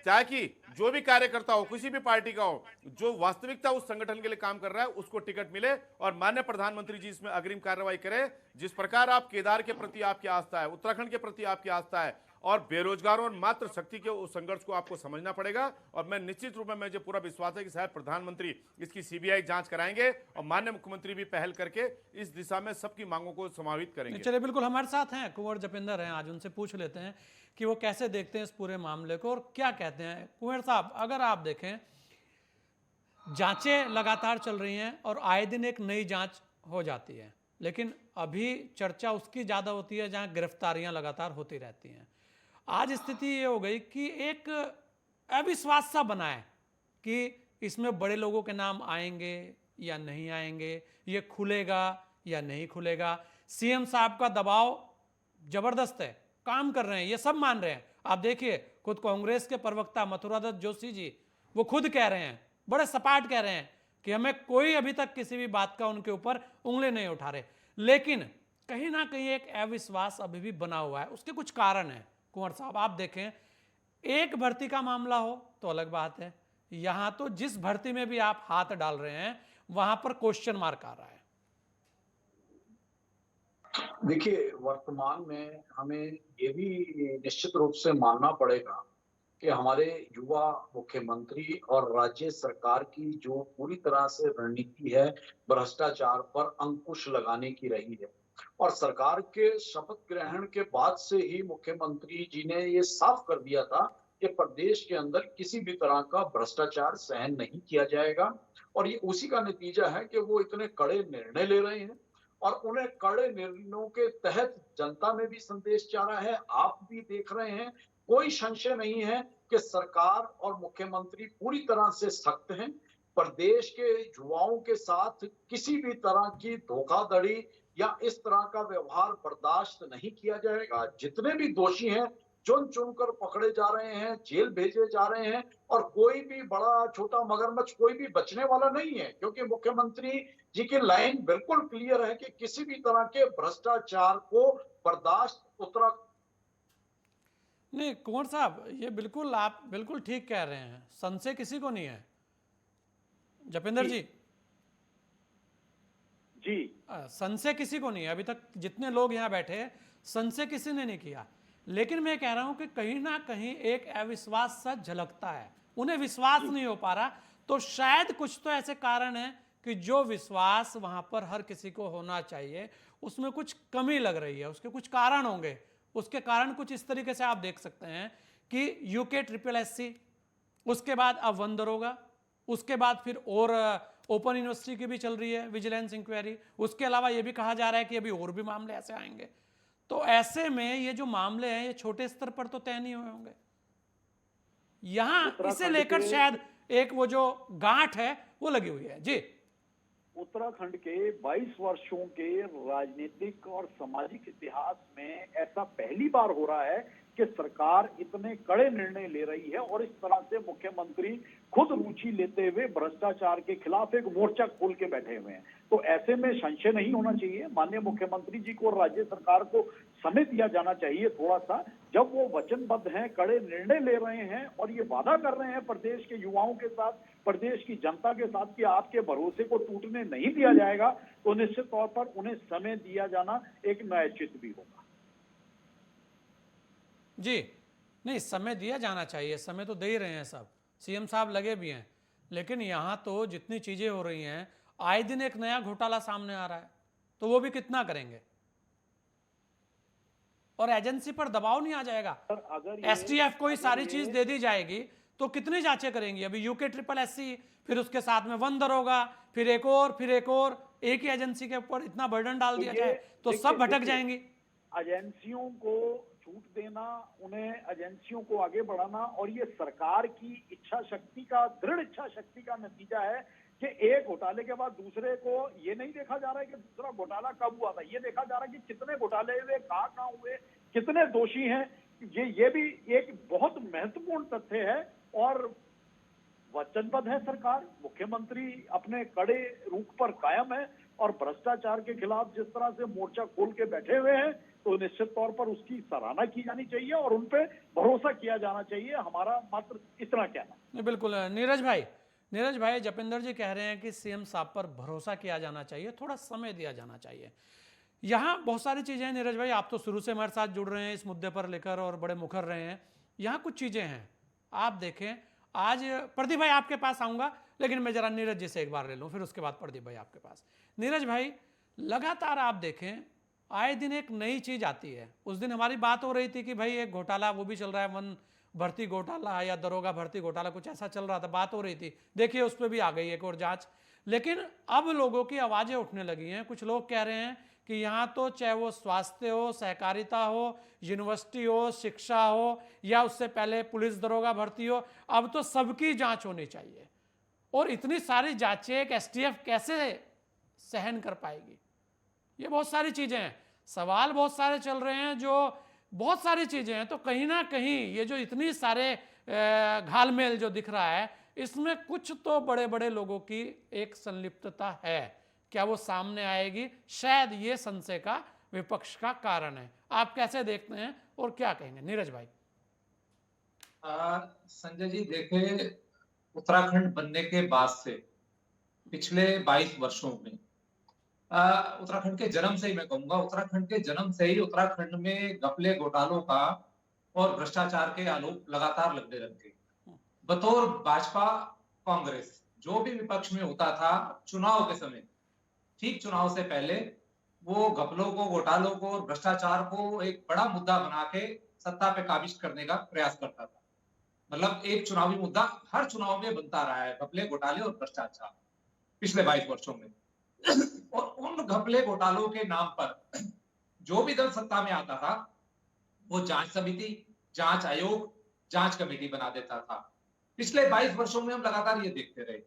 S5: ताकि जो भी कार्यकर्ता हो किसी भी पार्टी का हो, जो वास्तविकता उस संगठन के लिए काम कर रहा है उसको टिकट मिले। और माननीय प्रधानमंत्री जी इसमें अग्रिम कार्रवाई करें। जिस प्रकार आप केदार के प्रति आपकी आस्था है, उत्तराखंड के प्रति आपकी आस्था है, और बेरोजगारों और मात्र शक्ति के उस संघर्ष को आपको समझना पड़ेगा। और मैं निश्चित रूप में मुझे पूरा विश्वास है कि शायद प्रधानमंत्री इसकी सीबीआई जांच कराएंगे और माननीय मुख्यमंत्री भी पहल करके इस दिशा में सबकी मांगों को समाहित करेंगे।
S1: चलिए, बिल्कुल हमारे साथ हैं कुंवर जपिंदर हैं, आज उनसे पूछ लेते हैं कि वो कैसे देखते हैं इस पूरे मामले को और क्या कहते हैं। कुंवर साहब, अगर आप देखें, जांचें लगातार चल रही हैं और आए दिन एक नई जांच हो जाती है, लेकिन अभी चर्चा उसकी ज़्यादा होती है जहां गिरफ्तारियां लगातार होती रहती हैं। आज स्थिति ये हो गई कि एक अविश्वास सा बना है कि इसमें बड़े लोगों के नाम आएंगे या नहीं आएंगे, ये खुलेगा या नहीं खुलेगा। सीएम साहब का दबाव जबरदस्त है, काम कर रहे हैं, ये सब मान रहे हैं। आप देखिए, खुद कांग्रेस के प्रवक्ता मथुरादत्त जोशी जी वो खुद कह रहे हैं, बड़े सपाट कह रहे हैं कि हमें कोई अभी तक किसी भी बात का उनके ऊपर उंगली नहीं उठा रहे। लेकिन कहीं ना कहीं एक अविश्वास अभी भी बना हुआ है, उसके कुछ कारण हैं। कुंवर साहब, आप देखें, एक भर्ती का मामला हो तो अलग बात है, यहां तो जिस भर्ती में भी आप हाथ डाल रहे हैं वहां पर क्वेश्चन मार्क आ रहा है।
S6: देखिए, वर्तमान में हमें ये भी निश्चित रूप से मानना पड़ेगा कि हमारे युवा मुख्यमंत्री और राज्य सरकार की जो पूरी तरह से रणनीति है भ्रष्टाचार पर अंकुश लगाने की रही है। और सरकार के शपथ ग्रहण के बाद से ही मुख्यमंत्री जी ने ये साफ कर दिया था कि प्रदेश के अंदर किसी भी तरह का भ्रष्टाचार सहन नहीं किया जाएगा। और ये उसी का नतीजा है कि वो इतने कड़े निर्णय ले रहे हैं और उन्हें कड़े निर्णयों के तहत जनता में भी संदेश जा रहा है, आप भी देख रहे हैं। कोई संशय नहीं है कि सरकार और मुख्यमंत्री पूरी तरह से सख्त हैं। प्रदेश के युवाओं के साथ किसी भी तरह की धोखाधड़ी या इस तरह का व्यवहार बर्दाश्त नहीं किया जाएगा। जितने भी दोषी हैं चुन चुनकर पकड़े जा रहे हैं, जेल भेजे जा रहे हैं, और कोई भी बड़ा छोटा मगरमच्छ कोई भी बचने वाला नहीं है, क्योंकि मुख्यमंत्री जी की लाइन बिल्कुल क्लियर है कि किसी भी तरह के भ्रष्टाचार को बर्दाश्त
S1: नहीं कुंवर साहब, ये बिल्कुल आप बिल्कुल ठीक कह रहे हैं, संशय किसी को नहीं है। जपिंदर जी
S7: जी,
S1: संशय किसी को नहीं है, अभी तक जितने लोग यहाँ बैठे हैं संशय किसी ने नहीं किया। लेकिन मैं कह रहा हूं कि कहीं ना कहीं एक अविश्वास सा झलकता है, उन्हें विश्वास नहीं हो पा रहा। तो शायद कुछ तो ऐसे कारण है कि जो विश्वास वहां पर हर किसी को होना चाहिए उसमें कुछ कमी लग रही है, उसके कुछ कारण होंगे। उसके कारण कुछ इस तरीके से आप देख सकते हैं कि यूके SSSC, उसके बाद अब वन दरोगा, उसके बाद फिर और ओपन यूनिवर्सिटी की भी चल रही है विजिलेंस इंक्वायरी। उसके अलावा यह भी कहा जा रहा है कि अभी और भी मामले ऐसे आएंगे। तो ऐसे में ये जो मामले हैं ये छोटे स्तर पर तो तय नहीं हुए होंगे, यहां इसे लेकर शायद एक वो जो गांठ है वो लगी हुई है। जी,
S7: उत्तराखंड के 22 वर्षों के राजनीतिक और सामाजिक इतिहास में ऐसा पहली बार हो रहा है कि सरकार इतने कड़े निर्णय ले रही है और इस तरह से मुख्यमंत्री खुद रुचि लेते हुए भ्रष्टाचार के खिलाफ एक मोर्चा खोल के बैठे हुए हैं। तो ऐसे में संशय नहीं होना चाहिए, माननीय मुख्यमंत्री जी को और राज्य सरकार को समय दिया जाना चाहिए थोड़ा सा। जब वो वचनबद्ध हैं, कड़े निर्णय ले रहे हैं और ये वादा कर रहे हैं प्रदेश के युवाओं के साथ, प्रदेश की जनता के साथ कि आपके भरोसे को टूटने नहीं दिया जाएगा, तो निश्चित तौर पर उन्हें समय दिया जाना एक न्यायोचित भी होगा।
S1: जी, नहीं, समय दिया जाना चाहिए, समय तो दे ही रहे हैं सब, सीएम साहब लगे भी हैं। लेकिन यहाँ तो जितनी चीजें हो रही हैं, आए दिन एक नया घोटाला सामने आ रहा है, तो वो भी कितना करेंगे? और एजेंसी पर दबाव नहीं आ जाएगा?
S7: अगर
S1: STF को ही सारी चीज दे दी जाएगी तो कितनी जांचें करेंगी? अभी यूके SSSC, फिर उसके साथ में वन दरोगा, फिर एक और, एक ही एजेंसी के ऊपर इतना बर्डन डाल दिया जाए तो सब भटक जाएंगी।
S7: एजेंसियों को छूट देना, उन्हें एजेंसियों को आगे बढ़ाना, और ये सरकार की इच्छा शक्ति का, दृढ़ इच्छा शक्ति का नतीजा है कि एक घोटाले के बाद दूसरे को ये नहीं देखा जा रहा है कि दूसरा घोटाला कब हुआ था, ये देखा जा रहा है कि कितने घोटाले हुए, कहाँ हुए, कितने दोषी हैं, ये भी एक बहुत महत्वपूर्ण तथ्य है। और वचनबद्ध है सरकार, मुख्यमंत्री अपने कड़े रुख पर कायम है और भ्रष्टाचार के खिलाफ जिस तरह से मोर्चा खोल के बैठे हुए हैं, तो निश्चित तौर पर उसकी सराहना की जानी चाहिए और उन पे भरोसा किया जाना चाहिए। हमारा मात्र इतना कहना।
S1: नहीं, बिल्कुल। नीरज भाई जपेंद्र जी कह रहे हैं कि सीएम साहब पर भरोसा किया जाना चाहिए, थोड़ा समय दिया जाना चाहिए। यहाँ बहुत सारी चीजें हैं नीरज भाई, आप तो शुरू से हमारे साथ जुड़ रहे हैं इस मुद्दे पर लेकर और बड़े मुखर रहे हैं। यहाँ कुछ चीजें हैं, आप देखें। आज प्रदीप भाई आपके पास आऊंगा, लेकिन मैं जरा नीरज जी से एक बार ले लूं, फिर उसके बाद प्रदीप भाई आपके पास। नीरज भाई, लगातार आप देखें आए दिन एक नई चीज आती है। उस दिन हमारी बात हो रही थी कि भाई एक घोटाला वो भी चल रहा है, वन भर्ती घोटाला या दरोगा भर्ती घोटाला, कुछ ऐसा चल रहा था, बात हो रही थी। देखिए उस पर भी आ गई एक और जांच। लेकिन अब लोगों की आवाजें उठने लगी हैं। कुछ लोग कह रहे हैं कि यहाँ तो चाहे वो स्वास्थ्य हो, सहकारिता हो, यूनिवर्सिटी हो, शिक्षा हो, या उससे पहले पुलिस दरोगा भर्ती हो, अब तो सबकी जांच होनी चाहिए। और इतनी सारी जांचें एक एसटीएफ कैसे सहन कर पाएगी? ये बहुत सारी चीजें हैं, सवाल बहुत सारे चल रहे हैं, जो बहुत सारी चीजें हैं। तो कहीं ना कहीं ये जो इतनी सारे घालमेल जो दिख रहा है, इसमें कुछ तो बड़े बड़े लोगों की एक संलिप्तता है। क्या वो सामने आएगी? शायद ये संशय का विपक्ष का कारण है। आप कैसे देखते हैं और क्या कहेंगे नीरज भाई?
S8: संजय जी, देखे, उत्तराखंड बनने के बाद से पिछले 22 वर्षों में उत्तराखंड के जन्म से ही, मैं कहूंगा उत्तराखंड के जन्म से ही उत्तराखंड में घपले घोटालों का और भ्रष्टाचार के आरोप लगातार लगते रहते। बतौर भाजपा कांग्रेस जो भी विपक्ष में होता था, चुनाव के समय, ठीक चुनाव से पहले, वो घपलों को, घोटालों को और भ्रष्टाचार को एक बड़ा मुद्दा बना के सत्ता पे काबिज करने का प्रयास करता था। मतलब एक चुनावी मुद्दा हर चुनाव में बनता रहा है, घपले, घोटाले और भ्रष्टाचार, पिछले 22 वर्षों में। और उन घपले घोटालों के नाम पर जो भी दल सत्ता में आता था, वो जांच समिति, जांच आयोग, जांच कमेटी बना देता था। पिछले 22 वर्षों में हम लगातार ये देखते रहे।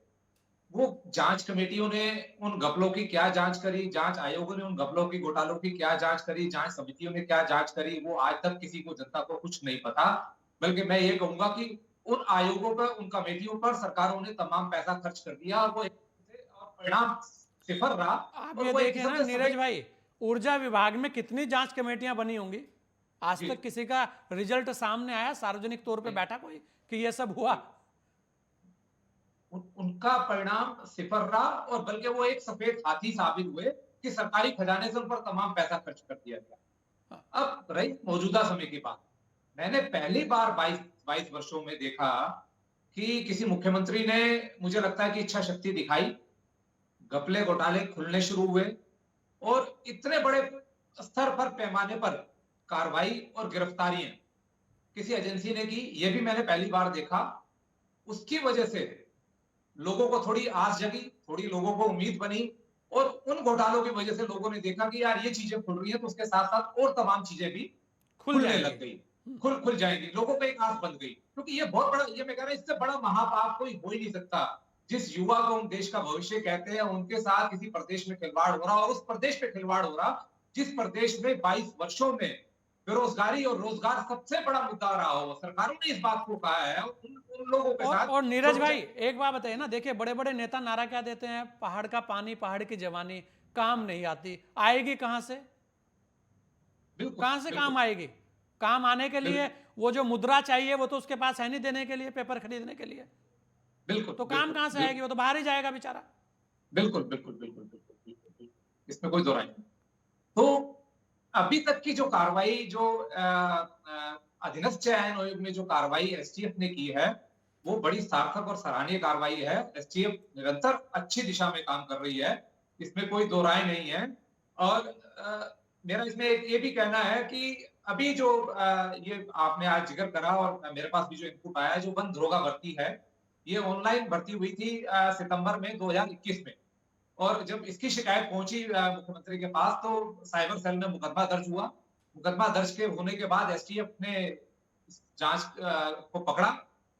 S8: वो जांच कमेटियों ने उन घपलों की क्या जांच करी, जांच आयोगों ने उन घपलों की, घोटालों की क्या जांच करी, जांच समितियों ने क्या जांच करी, वो आज तक किसी को, जनता को कुछ नहीं पता। बल्कि मैं ये कहूंगा कि उन आयोगों पर, उन कमेटियों पर सरकारों ने तमाम पैसा खर्च कर दिया और वो परिणाम सिफर रहा।
S1: आप ये देखें ना नीरज भाई, ऊर्जा विभाग में कितनी जांच कमेटियां बनी होंगी, आज तक किसी का रिजल्ट सामने आया सार्वजनिक तौर पे बैठा कोई कि ये सब हुआ?
S8: उनका परिणाम सिफर रहा और बल्कि वो एक सफेद हाथी साबित हुए कि सरकारी खजाने से उन पर तमाम पैसा खर्च कर दिया गया। अब रही मौजूदा समय की बात, मैंने पहली बार 22 वर्षों में देखा कि किसी मुख्यमंत्री ने, मुझे लगता है कि इच्छा शक्ति दिखाई, घपले घोटाले खुलने शुरू हुए और इतने बड़े स्तर पर, पैमाने पर कार्रवाई और गिरफ्तारियां किसी एजेंसी ने की, यह भी मैंने पहली बार देखा। उसकी वजह से लोगों को थोड़ी आस जगी, थोड़ी लोगों को उम्मीद बनी और उन घोटालों की वजह से लोगों ने देखा कि यार ये चीजें खुल रही हैं, तो उसके साथ साथ और तमाम चीजें भी खुलने लग गई, खुल जाएंगी। लोगों को एक आस बन गई, क्योंकि ये बहुत बड़ा, ये मैं कह रहा हूं, इससे बड़ा महापाप कोई हो ही नहीं सकता। जिस युवा को हम देश का भविष्य कहते हैं, उनके साथ किसी प्रदेश में खिलवाड़ हो रहा, और उस प्रदेश पे खिलवाड़ हो रहा जिस प्रदेश में 22 वर्षों में बेरोजगारी और रोजगार सबसे बड़ा मुद्दा रहा हो। सरकारों ने इस बात को कहा है, उन लोगों के साथ।
S1: और नीरज भाई एक बात बताइए ना, देखिए बड़े बड़े नेता नारा क्या देते हैं, पहाड़ का पानी, पहाड़ की जवानी, काम नहीं आती, आएगी कहां से? कहां से काम आएगी? काम आने के लिए वो जो मुद्रा चाहिए वो तो उसके पास है नहीं देने के लिए, पेपर खरीदने के लिए।
S8: बिल्कुल,
S1: तो काम कहां से आएगी? वो तो बाहर ही जाएगा बेचारा।
S8: बिल्कुल बिल्कुल बिल्कुल बिल्कुल बिल्कुल, इसमें कोई दो राय नहीं। तो अभी तक की जो कार्रवाई, जो अधीनस्थ चयन आयोग में जो कार्रवाई एसटीएफ ने की है, वो बड़ी सार्थक और सराहनीय कार्रवाई है। एसटीएफ निरंतर अच्छी दिशा में काम कर रही है, इसमें कोई दो राय नहीं है। और मेरा इसमें ये भी कहना है कि अभी जो ये आपने आज जिक्र करा और मेरे पास भी जो इनपुट आया, जो वन दरोगा भर्ती है, ये ऑनलाइन भर्ती हुई थी सितंबर में 2021 में। और जब इसकी शिकायत पहुंची मुख्यमंत्री के पास, तो साइबर सेल में मुकदमा दर्ज हुआ। मुकदमा दर्ज के होने के बाद एसटीएफ ने जांच को पकड़ा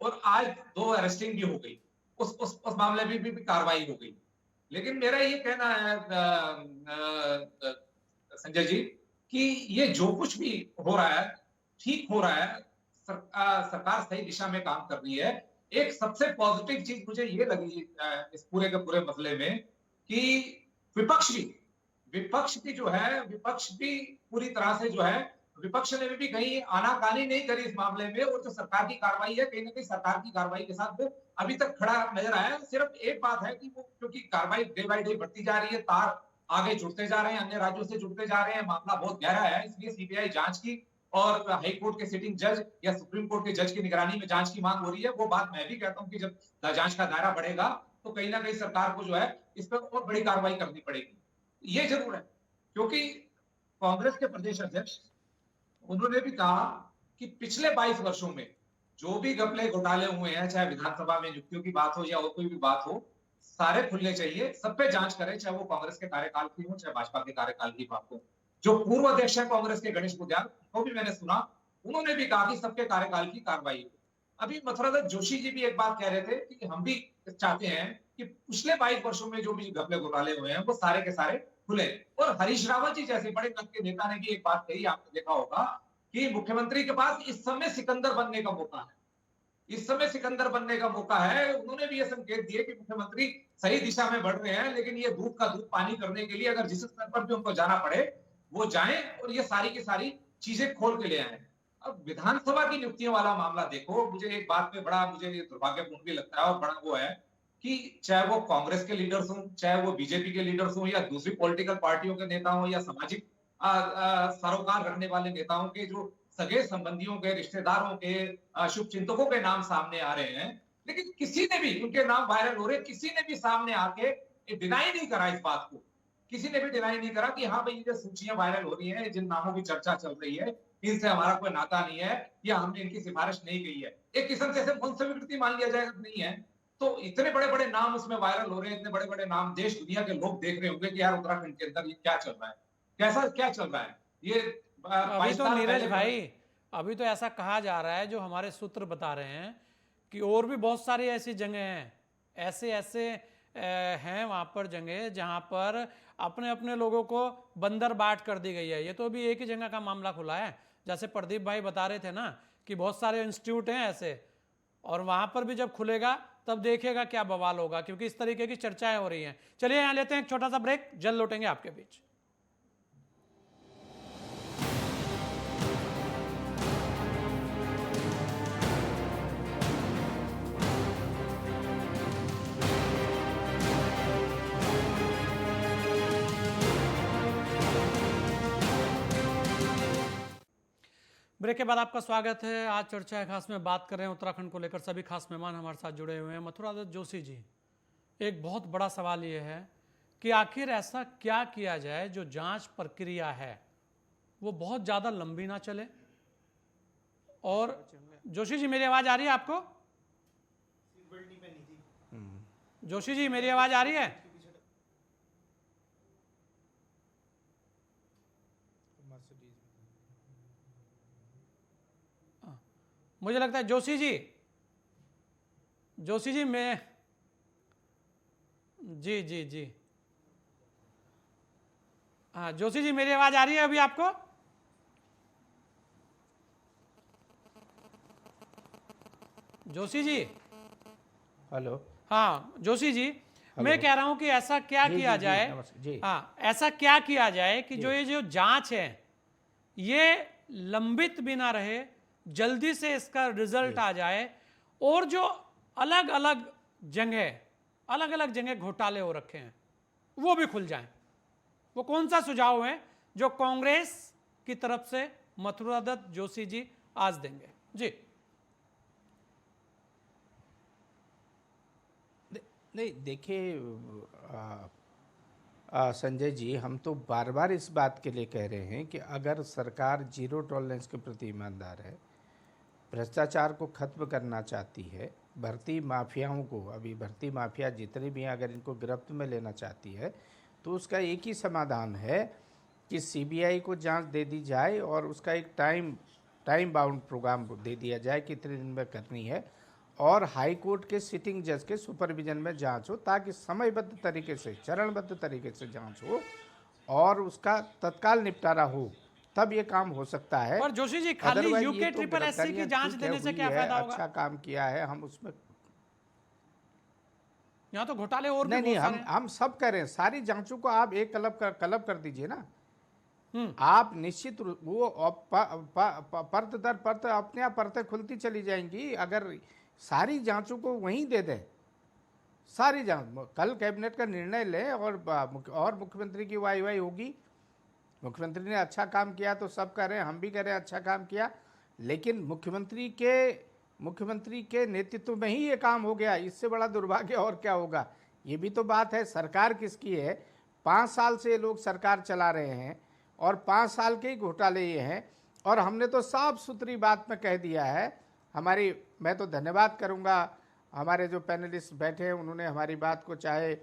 S8: और आज 2 अरेस्टिंग भी हो गई, उस मामले में भी कार्रवाई हो गई। लेकिन मेरा ये कहना है संजय जी कि ये जो कुछ भी हो रहा है ठीक हो रहा है, सरकार सही दिशा में काम कर रही है। एक सबसे पॉजिटिव चीज मुझे ये लगी इस पूरे के पूरे मसले में कि विपक्ष भी विपक्ष भी पूरी तरह से जो है, विपक्ष ने भी कहीं आनाकानी नहीं करी इस मामले में, और जो सरकार की कार्रवाई है कहीं ना कहीं सरकार की कार्रवाई के साथ वो अभी तक खड़ा नजर आया है। सिर्फ एक बात है कि वो क्योंकि कार्रवाई डे बाय डे बढ़ती जा रही है, तार आगे जुड़ते जा रहे हैं, अन्य राज्यों से जुड़ते जा रहे हैं, मामला बहुत गहरा है, इसलिए सीबीआई जांच की और हाई कोर्ट के सिटिंग जज या सुप्रीम कोर्ट के जज की निगरानी में जांच की मांग हो रही है। वो बात मैं भी कहता हूं कि जब जांच का दायरा बढ़ेगा तो कहीं ना कहीं सरकार को जो है इस पर और बड़ी कार्रवाई करनी पड़ेगी। ये जरूर है, क्योंकि कांग्रेस के प्रदेश अध्यक्ष उन्होंने भी कहा कि पिछले 22 वर्षों में जो भी घपले घोटाले हुए हैं, चाहे विधानसभा में नियुक्तियों की बात हो या और कोई भी बात हो, सारे खुलने चाहिए, सब पे जांच करें, चाहे वो कांग्रेस के कार्यकाल की हो चाहे भाजपा के कार्यकाल की बात हो। जो पूर्व अध्यक्ष है कांग्रेस के गणेश गुर्जर, उनको भी मैंने सुना, उन्होंने भी कहा कि सबके कार्यकाल की कार्रवाई हो। अभी मथुरादत्त जोशी जी भी एक बात कह रहे थे कि हम भी चाहते हैं कि पिछले 22 वर्षों में जो भी घपले घोटाले हुए हैं वो सारे के सारे खुले। और हरीश रावत जी जैसे बड़े कद के नेता ने भी एक बात कही, आपने देखा होगा कि मुख्यमंत्री के पास इस समय सिकंदर बनने का मौका है, इस समय सिकंदर बनने का मौका है। उन्होंने भी ये संकेत दिए कि मुख्यमंत्री सही दिशा में बढ़ रहे हैं, लेकिन ये दूध का दूध पानी करने के लिए अगर जिस स्तर पर भी उनको जाना पड़े वो जाएं और ये सारी की सारी चीजें खोल के ले आए। अब विधानसभा की नियुक्तियों वाला मामला देखो, मुझे एक बात पे बड़ा मुझे दुर्भाग्यपूर्ण भी लगता है और बड़ा वो है कि चाहे वो कांग्रेस के लीडर्स हों, चाहे वो बीजेपी के लीडर्स हों या दूसरी पॉलिटिकल पार्टियों के नेता हों या सामाजिक सरोकार रखने वाले नेताओं के जो सगे संबंधियों के, रिश्तेदारों के, शुभ चिंतकों के नाम सामने आ रहे हैं, लेकिन किसी ने भी उनके नाम वायरल हो रहे, किसी ने भी सामने आके डिनाई नहीं करा इस बात को, किसी ने भी डिनाई नहीं करा कि हाँ भाई ये सूचियां वायरल हो रही हैं, जिन नामों की चर्चा चल रही है इनसे हमारा कोई नाता नहीं है या हमने इनकी सिफारिश नहीं की है। एक किस्म से स्वीकृति मान लिया जाएगा नहीं है, तो इतने बड़े बड़े नाम उसमें वायरल हो रहे हैं, इतने बड़े बड़े नाम देश दुनिया के लोग देख रहे होंगे कि यार उत्तराखंड के अंदर ये क्या चल रहा है, कैसा क्या चल रहा है। ये
S1: अभी तो नीरज भाई, अभी तो ऐसा कहा जा रहा है, जो हमारे सूत्र बता रहे हैं कि और भी बहुत सारी ऐसी जगह हैं, ऐसे ऐसे हैं वहाँ पर जगह जहाँ पर अपने अपने लोगों को बंदर बाट कर दी गई है। ये तो अभी एक ही जगह का मामला खुला है, जैसे प्रदीप भाई बता रहे थे ना कि बहुत सारे इंस्टीट्यूट हैं ऐसे, और वहाँ पर भी जब खुलेगा तब देखेगा क्या बवाल होगा, क्योंकि इस तरीके की चर्चाएं हो रही हैं। चलिए यहाँ लेते हैं एक छोटा सा ब्रेक, जल्द लौटेंगे आपके बीच। ब्रेक के बाद आपका स्वागत है। आज चर्चा है खास में बात कर रहे हैं उत्तराखंड को लेकर। सभी खास मेहमान हमारे साथ जुड़े हुए हैं। मथुरादत्त जोशी जी, एक बहुत बड़ा सवाल ये है कि आखिर ऐसा क्या किया जाए जो जांच प्रक्रिया है वो बहुत ज़्यादा लंबी ना चले। और जोशी जी मेरी आवाज़ आ रही है आपको? जोशी जी मेरी आवाज़ आ रही है? मुझे लगता है जोशी जी मैं जी हाँ जोशी जी मेरी आवाज आ रही है अभी आपको? जोशी जी
S3: हेलो।
S1: हाँ जोशी जी, मैं कह रहा हूं कि ऐसा क्या किया जाए, हाँ ऐसा क्या किया जाए कि जो ये जो जांच है ये लंबित भी ना रहे, जल्दी से इसका रिजल्ट आ जाए, और जो अलग अलग जगह घोटाले हो रखे हैं वो भी खुल जाएं। वो कौन सा सुझाव है जो कांग्रेस की तरफ से मथुरादत्त जोशी जी आज देंगे? जी
S3: नहीं, देखिए संजय जी, हम तो बार बार इस बात के लिए कह रहे हैं कि अगर सरकार जीरो टॉलरेंस के प्रति ईमानदार है, भ्रष्टाचार को खत्म करना चाहती है, भर्ती माफियाओं को, अभी भर्ती माफिया जितने भी हैं, अगर इनको गिरफ्त में लेना चाहती है तो उसका एक ही समाधान है कि सीबीआई को जांच दे दी जाए और उसका एक टाइम बाउंड प्रोग्राम दे दिया जाए कितने दिन में करनी है, और हाई कोर्ट के सिटिंग जज के सुपरविजन में जांच हो, ताकि समयबद्ध तरीके से, चरणबद्ध तरीके से जांच हो और उसका तत्काल निपटारा हो। तब ये काम हो सकता है।
S1: और जोशी जी, खाली
S3: Otherwise
S1: यूके
S3: ये तो
S1: ट्रिपल एससी की
S3: गिरफ्तारियां
S1: जांच
S3: ठीक है,
S1: देने से
S3: हुई
S1: क्या
S3: है,
S1: फायदा होगा?
S3: अच्छा काम किया है, हम उसमें
S1: यहाँ तो घोटाले और भी
S3: नहीं
S1: बहुत सारे हैं।
S3: हम सब कह रहे हैं, सारी जांचों को आप एक कलब कर दीजिए ना।
S1: हम्म।
S3: आप निश्चित वो परत दर परत अपने आप परतें खुलती चली जाएंगी अगर सारी जांचों को वहीं दे दें। सारी जांच कल कैबिनेट का निर्णय लें और मुख्यमंत्री की वाई होगी। मुख्यमंत्री ने अच्छा काम किया तो सब कह रहे हैं, हम भी कह रहे हैं अच्छा काम किया, लेकिन मुख्यमंत्री के नेतृत्व में ही ये काम हो गया। इससे बड़ा दुर्भाग्य और क्या होगा? ये भी तो बात है, सरकार किसकी है? 5 साल से ये लोग सरकार चला रहे हैं और 5 साल के ही घोटाले ये हैं। और हमने तो साफ सुथरी बात में कह दिया है। मैं तो धन्यवाद करूंगा हमारे जो पैनलिस्ट बैठे हैं, उन्होंने हमारी बात को, चाहे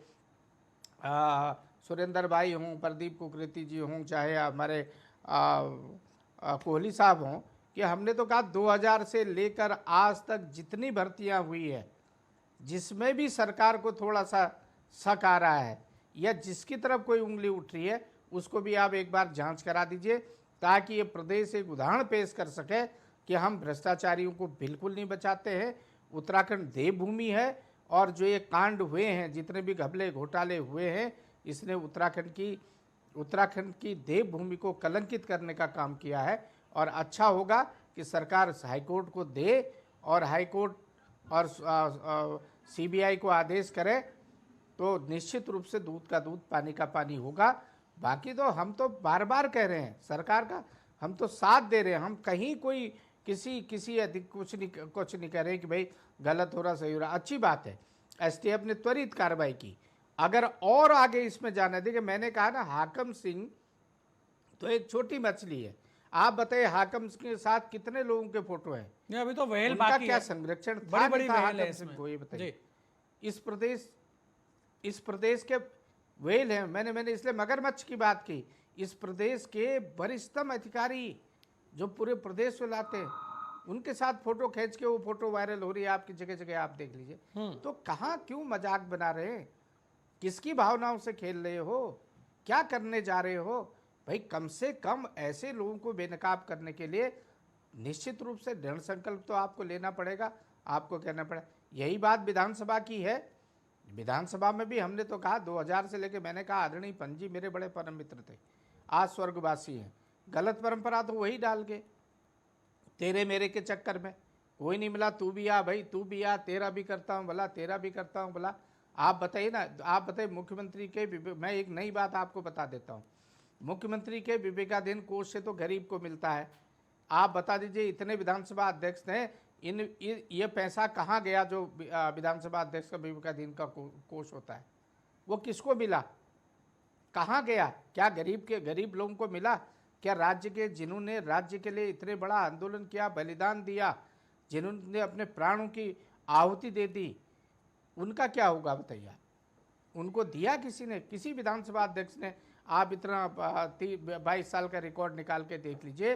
S3: सुरेंद्र भाई हों, प्रदीप कुकरेती जी हों, चाहे हमारे कोहली साहब हों, कि हमने तो कहा 2000 से लेकर आज तक जितनी भर्तियां हुई है, जिसमें भी सरकार को थोड़ा सा शक आ रहा है या जिसकी तरफ कोई उंगली उठ रही है, उसको भी आप एक बार जांच करा दीजिए, ताकि ये प्रदेश एक उदाहरण पेश कर सके कि हम भ्रष्टाचारियों को बिल्कुल नहीं बचाते हैं। उत्तराखंड देवभूमि है और जो ये कांड हुए हैं, जितने भी घपले घोटाले हुए हैं, इसने उत्तराखंड की देवभूमि को कलंकित करने का काम किया है। और अच्छा होगा कि सरकार हाईकोर्ट को दे और हाईकोर्ट और सीबीआई को आदेश करे, तो निश्चित रूप से दूध का दूध पानी का पानी होगा। बाकी तो हम तो बार बार कह रहे हैं, सरकार का हम तो साथ दे रहे हैं। हम कहीं कोई किसी अधिक कुछ नहीं कह रहे कि भाई गलत हो रहा, सही हो रहा। अच्छी बात है, एसटीएफ ने त्वरित कार्रवाई की। अगर और आगे इसमें जाना, देखिए मैंने कहा ना, हाकम सिंह तो एक छोटी मछली है। आप बताइए हाकम के साथ कितने लोगों के फोटो हैं?
S1: ये अभी तो वहेल
S3: उनका
S1: बाकी
S3: क्या
S1: है।
S3: संरक्षण था?
S1: बड़ी
S3: नहीं था
S1: वहेल है
S3: हाकम सिंह
S1: इसमें।
S3: को? ये बताइए।
S1: जी।
S3: इस प्रदेश के वेल हैं। मैंने इसलिए मगरमच्छ की बात की। इस प्रदेश के वरिष्ठतम अधिकारी जो पूरे प्रदेश में लाते हैं, उनके साथ फोटो खींच के वो फोटो वायरल हो रही है आपकी जगह जगह, आप देख लीजिए। तो कहाँ क्यों मजाक बना रहे हैं? किसकी भावनाओं से खेल रहे हो? क्या करने जा रहे हो? भाई कम से कम ऐसे लोगों को बेनकाब करने के लिए निश्चित रूप से दृढ़ संकल्प तो आपको लेना पड़ेगा, आपको कहना पड़ेगा। यही बात विधानसभा की है। विधानसभा में भी हमने तो कहा 2000 से लेके, मैंने कहा आदरणीय पंजी मेरे बड़े परम मित्र थे, आज स्वर्गवासी हैं। गलत परंपरा तो वही डाल के, तेरे मेरे के चक्कर में कोई नहीं मिला, तू भी आ भाई, तू भी आ, तेरा भी करता हूँ भला, तेरा भी करता हूँ भला। आप बताइए ना, आप बताइए मुख्यमंत्री के, मैं एक नई बात आपको बता देता हूँ, मुख्यमंत्री के विवेकाधीन कोष से तो गरीब को मिलता है। आप बता दीजिए, इतने विधानसभा अध्यक्ष ने ये पैसा कहाँ गया जो विधानसभा अध्यक्ष का विवेकाधीन का कोष होता है, वो किसको मिला, कहाँ गया? क्या गरीब लोगों को मिला? क्या राज्य के, जिन्होंने राज्य के लिए इतने बड़ा आंदोलन किया, बलिदान दिया, जिन्होंने अपने प्राणों की आहुति दे दी, उनका क्या होगा बताइए? उनको दिया किसी ने? किसी विधानसभा अध्यक्ष ने? आप इतना 22 साल का रिकॉर्ड निकाल के देख लीजिए,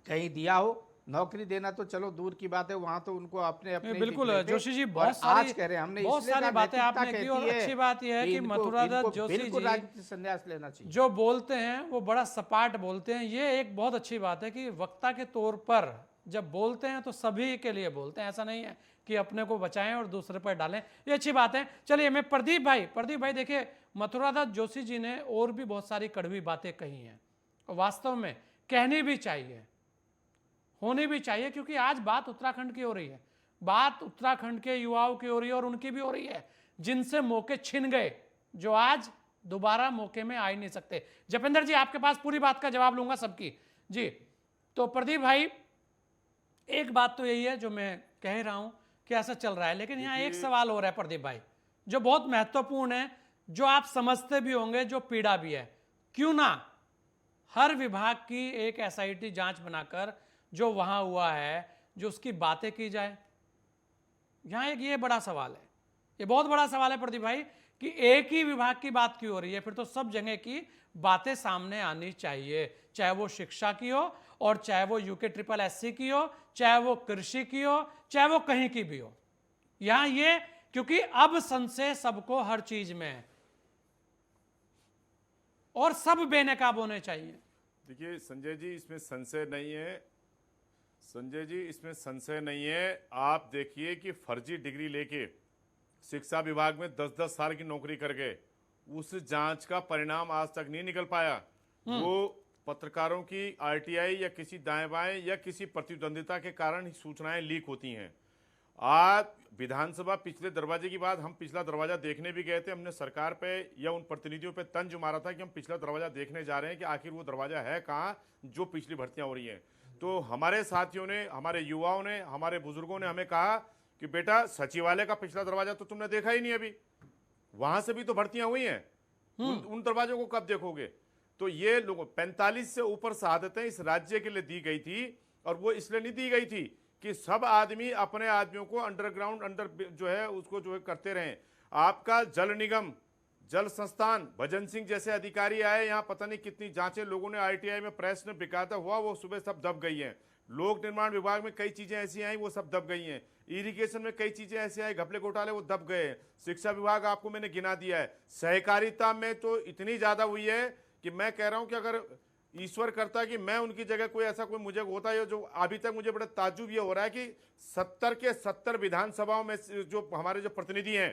S3: कहीं दिया हो? नौकरी देना तो चलो दूर की बात है, वहां तो उनको अपने
S1: बिल्कुल जोशी जी,
S3: बहुत सारी कह रहे हैं हमने,
S1: बहुत सारी बातें आपने की। और अच्छी बात यह है कि मथुरा दत्त जोशी जी
S3: राजनीतिक संन्यास लेना चाहिए।
S1: जो बोलते हैं वो बड़ा सपाट बोलते हैं। ये एक बहुत अच्छी बात है कि वक्ता के तौर पर जब बोलते हैं तो सभी के लिए बोलते हैं, ऐसा नहीं है कि अपने को बचाएं और दूसरे पर डालें। ये अच्छी बात है। चलिए, मैं प्रदीप भाई देखिए, मथुरा दत्त जोशी जी ने और भी बहुत सारी कड़वी बातें कही हैं, और वास्तव में कहनी भी चाहिए, होनी भी चाहिए, क्योंकि आज बात उत्तराखंड की हो रही है, बात उत्तराखंड के युवाओं की हो रही है और उनकी भी हो रही है, जिनसे मौके छिन गए, जो आज दोबारा मौके में आ ही नहीं सकते। जपेंद्र जी, आपके पास पूरी बात का जवाब लूंगा सबकी जी। तो प्रदीप भाई, एक बात तो यही है जो मैं कह रहा हूं कि ऐसा चल रहा है, लेकिन यहां एक सवाल हो रहा है प्रदीप भाई, जो बहुत महत्वपूर्ण है, जो आप समझते भी होंगे, जो पीड़ा भी है। क्यों ना हर विभाग की एक एसआईटी जांच बनाकर जो वहां हुआ है, जो उसकी बातें की जाए। यहां एक ये बड़ा सवाल है, ये बहुत बड़ा सवाल है प्रदीप भाई, कि एक ही विभाग की बात क्यों हो रही है? फिर तो सब जगह की बातें सामने आनी चाहिए, चाहे वो शिक्षा की हो, और चाहे वो यूके ट्रिपल एससी की हो, चाहे वो कृषि की हो, चाहे वो कहीं की भी हो। यहां ये, क्योंकि अब संशय सबको हर चीज में है और सब बेनकाब होने चाहिए।
S5: देखिए संजय जी, इसमें संशय नहीं है। संजय जी, इसमें संशय नहीं है। आप देखिए कि फर्जी डिग्री लेके शिक्षा विभाग में 10-10 साल की नौकरी कर गए, उस जांच का परिणाम आज तक नहीं निकल पाया। वो पत्रकारों की आरटीआई या किसी दाएं बाएं या किसी प्रतिद्वंदिता के कारण ही सूचनाएं लीक होती हैं। आज विधानसभा पिछले दरवाजे की बात, हम पिछला दरवाजा देखने भी गए थे। हमने सरकार पे या उन प्रतिनिधियों पे तंज मारा था कि हम पिछला दरवाजा देखने जा रहे हैं कि आखिर वो दरवाजा है कहाँ जो पिछली भर्तियां हो रही हैं। तो हमारे साथियों ने, हमारे युवाओं ने, हमारे बुजुर्गों ने हमें कहा कि बेटा सचिवालय का पिछला दरवाजा तो तुमने देखा ही नहीं, अभी वहां से भी तो भर्तियां हुई हैं, उन दरवाजों को कब देखोगे। तो ये लोग 45 से ऊपर शहादतें इस राज्य के लिए दी गई थी, और वो इसलिए नहीं दी गई थी कि सब आदमी अपने आदमियों को अंडरग्राउंड अंडर जो है उसको जो है करते रहें। आपका जल निगम, जल संस्थान, भजन सिंह जैसे अधिकारी आए यहाँ, पता नहीं कितनी जांचें लोगों ने आरटीआई में प्रेस ने बेकायदा हुआ, वो सुबह सब दब गई हैं। लोक निर्माण विभाग में कई चीजें ऐसी आई, वो सब दब गई हैं। इरिगेशन में कई चीजें ऐसी आई, घपले घोटाले, वो दब गए। शिक्षा विभाग आपको मैंने गिना दिया है। सहकारिता में तो इतनी ज्यादा हुई है कि मैं कह रहा हूं कि अगर ईश्वर करता कि मैं उनकी जगह कोई ऐसा कोई मुझे होता है, जो अभी तक मुझे बड़ा ताज्जुब ये हो रहा है कि 70 के 70 विधानसभाओं में जो हमारे जो प्रतिनिधि हैं,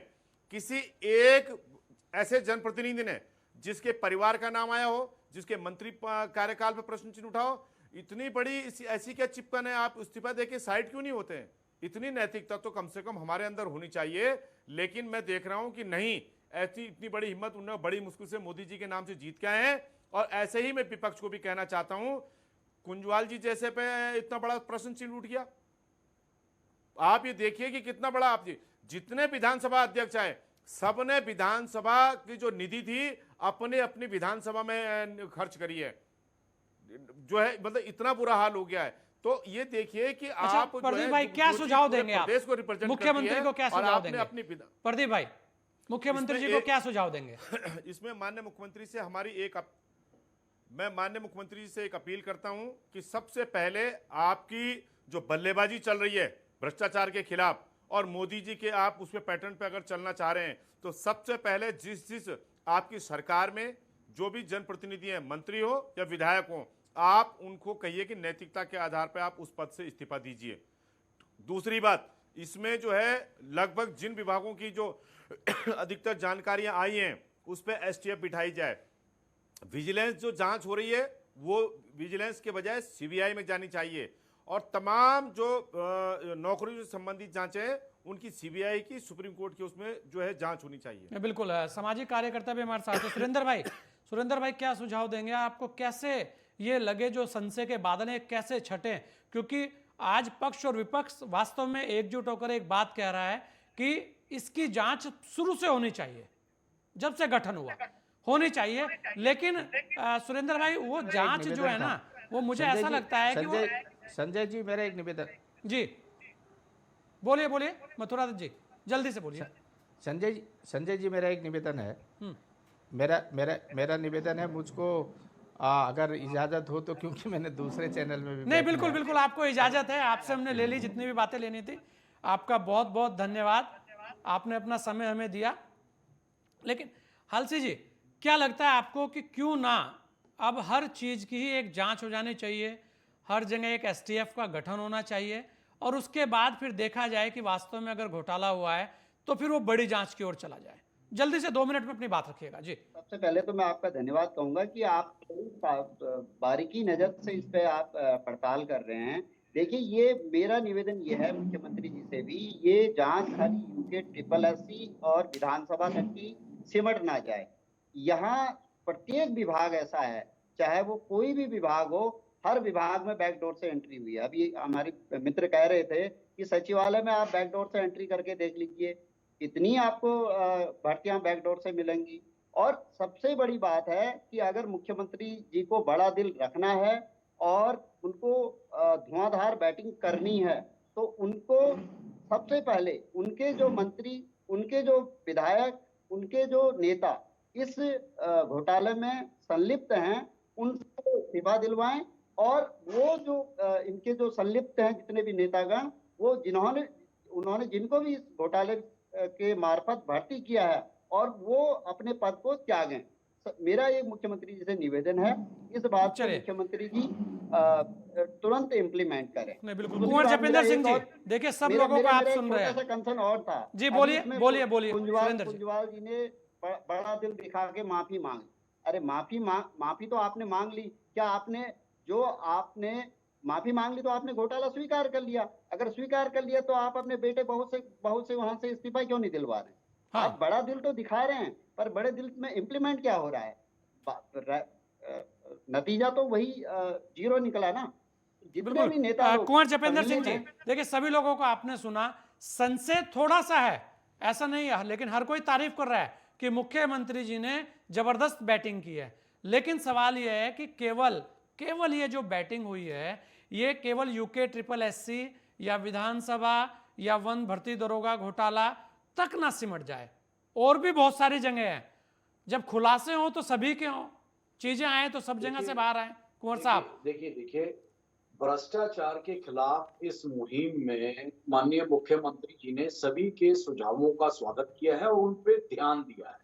S5: किसी एक ऐसे जनप्रतिनिधि ने जिसके परिवार का नाम आया हो, जिसके मंत्री कार्यकाल पर प्रश्न चिन्ह उठाओ, इतनी बड़ी ऐसी क्या चिपकन है, आप इस्तीफा देके साइड क्यों नहीं होते हैं। इतनी नैतिकता तो कम से कम हमारे अंदर होनी चाहिए। लेकिन मैं देख रहा हूं कि नहीं, ऐसी इतनी बड़ी हिम्मत उन्होंने बड़ी मुश्किल से मोदी जी के नाम से जीत के आए हैं। और ऐसे ही मैं विपक्ष को भी कहना चाहता हूं, कुंजवाल जी जैसे पे इतना बड़ा प्रश्न चिन्ह उठ गया। आप ये देखिए कि कितना बड़ा, आप जितने विधानसभा अध्यक्ष आए, सबने विधानसभा की जो निधि थी अपने अपनी विधानसभा में खर्च करी है, जो है मतलब इतना बुरा हाल हो गया है। तो ये देखिए कि
S1: अच्छा,
S5: आप
S1: प्रदीप भाई क्या सुझाव देंगे आप
S5: देश को रिप्रेजेंट
S1: मुख्यमंत्री को, क्या सुझाव देंगे
S5: अपनी
S1: प्रदीप भाई, मुख्यमंत्री जी को क्या सुझाव देंगे।
S5: इसमें माननीय मुख्यमंत्री से हमारी मैं माननीय मुख्यमंत्री से एक अपील करता हूं कि सबसे पहले आपकी जो बल्लेबाजी चल रही है भ्रष्टाचार के खिलाफ, और मोदी जी के आप उस पे पैटर्न पे अगर चलना चाह रहे हैं, तो सबसे पहले जिस आपकी सरकार में जो भी जनप्रतिनिधि हैं, मंत्री हो या विधायक हो, आप उनको कहिए कि नैतिकता के आधार पर आप उस पद से इस्तीफा दीजिए। दूसरी बात, इसमें जो है लगभग जिन विभागों की जो अधिकतर जानकारियां आई हैं उस पर एसटीएफ बिठाई जाए। विजिलेंस जो जांच हो रही है वो विजिलेंस के बजाय सीबीआई में जानी चाहिए, और तमाम जो नौकरी से संबंधित जांचें हैं उनकी सीबीआई की, सुप्रीम कोर्ट की उसमें जो है जांच होनी चाहिए।
S1: बिल्कुल, सामाजिक कार्यकर्ता भी हमारे साथ है। सुरेंद्र भाई क्या सुझाव देंगे आपको, कैसे ये लगे जो संशय के बादल हैं कैसे छटे, क्योंकि आज पक्ष और विपक्ष वास्तव में एकजुट होकर एक बात कह रहा है कि इसकी जांच शुरू से होनी चाहिए, जब से गठन हुआ होनी चाहिए। लेकिन सुरेंद्र भाई वो जांच जो है ना, वो मुझे ऐसा लगता है कि वो
S3: संजय जी, मेरा एक निवेदन
S1: जी, बोलिए मथुरा जी, जल्दी से बोलिए।
S3: संजय जी, मेरा एक निवेदन है। मेरा निवेदन है, मुझको अगर इजाजत हो तो, क्योंकि मैंने दूसरे चैनल में भी
S1: नहीं, बिल्कुल आपको इजाजत है, आपसे हमने ले ली जितनी भी बातें लेनी थी। आपका बहुत बहुत धन्यवाद, आपने अपना समय हमें दिया। लेकिन हलसी जी, क्या लगता है आपको कि क्यों ना अब हर चीज की ही एक जांच हो जानी चाहिए, हर जगह एक एसटीएफ का गठन होना चाहिए, और उसके बाद फिर देखा जाए कि वास्तव में अगर घोटाला हुआ है तो फिर वो बड़ी जांच की ओर चला जाए। जल्दी से 2 मिनट में अपनी बात रखिएगा जी।
S4: सबसे पहले तो मैं आपका धन्यवाद कहूंगा कि आप बारीकी नजर से इस पे आप पड़ताल कर रहे हैं। देखिए, ये मेरा निवेदन ये है मुख्यमंत्री जी से भी, ये जांच खाली यूके SSS और विधानसभा तक की सिमट ना जाए। यहाँ प्रत्येक विभाग ऐसा है, चाहे वो कोई भी विभाग हो, हर विभाग में बैकडोर से एंट्री हुई है। अभी हमारे मित्र कह रहे थे कि सचिवालय में आप बैकडोर से एंट्री करके देख लीजिए, इतनी आपको भर्तियां बैकडोर से मिलेंगी। और सबसे बड़ी बात है कि अगर मुख्यमंत्री जी को बड़ा दिल रखना है और उनको धुआंधार बैटिंग करनी है, तो उनको सबसे पहले उनके जो मंत्री, उनके जो विधायक, उनके जो नेता इस घोटाले में संलिप्त हैं, उनको इस्तीफा दिलवाएं। और वो जो इनके जो संलिप्त हैं जितने भी नेतागण, वो उन्होंने जिनको भी इस घोटाले के मार्फत भर्ती किया है, और वो अपने पद को त्यागें। मेरा ये मुख्यमंत्री जी से निवेदन है इस बात को
S1: चलिए।
S4: मुख्यमंत्री जी तुरंत इम्प्लीमेंट करें।
S1: नहीं बिल्कुल।
S4: दूसरी
S1: कुंवर
S4: बात,
S1: जपेंद्र
S4: मेरा
S1: सिंह
S4: एक
S1: जी,
S4: और
S1: देखिए सब
S4: मेरा
S1: लोगों
S4: मेरा
S1: का आप
S4: मेरा एक
S1: सुन रहे
S4: छोटा सा
S1: हैं।
S4: कंसर्न और था।
S1: जी
S4: अभी
S1: बोलिए
S4: उसमें
S1: बोलिए बोलिए सुरेंद्र जी।
S4: कुंजवाल जी ने बड़ा दिल दिखा के माफी मांगी। अरे माफी तो आपने मांग ली, क्या आपने जो आपने माफी मांग ली तो आपने घोटाला स्वीकार कर लिया। अगर स्वीकार कर लिया तो आप अपने बेटे बहू से वहां से इस्तीफा क्यों नहीं दिलवा रहे हैं?
S1: हाँ
S4: आप बड़ा दिल तो दिखा रहे हैं, पर बड़े दिल में इम्प्लीमेंट क्या हो रहा है? नतीजा तो वही जीरो निकला ना। जितने भी नेता
S1: बिल्कुल।
S4: लोग
S1: कुंवर जपेंद्र सिंह
S4: सम्मिलित
S1: जी,
S4: हैं,
S1: देखिए सभी लोगों को आपने सुना, संशय थोड़ा सा है, ऐसा नहीं है, लेकिन हर कोई तारीफ कर रहा है कि मुख्यमंत्री जी ने जबरदस्त बैटिंग की है। लेकिन सवाल यह है कि केवल ये जो बैटिंग हुई है, ये केवल यूके SSS या विधानसभा या वन भर्ती दरोगा घोटाला तक ना सिमट जाए। और भी बहुत सारी जगह हैं, जब खुलासे हो तो सभी के हों, चीजें आए तो सब जगह से बाहर आए। कुंवर साहब
S6: देखिए भ्रष्टाचार के खिलाफ इस मुहिम में माननीय मुख्यमंत्री जी ने सभी के सुझावों का स्वागत किया है और उन पे ध्यान दिया है।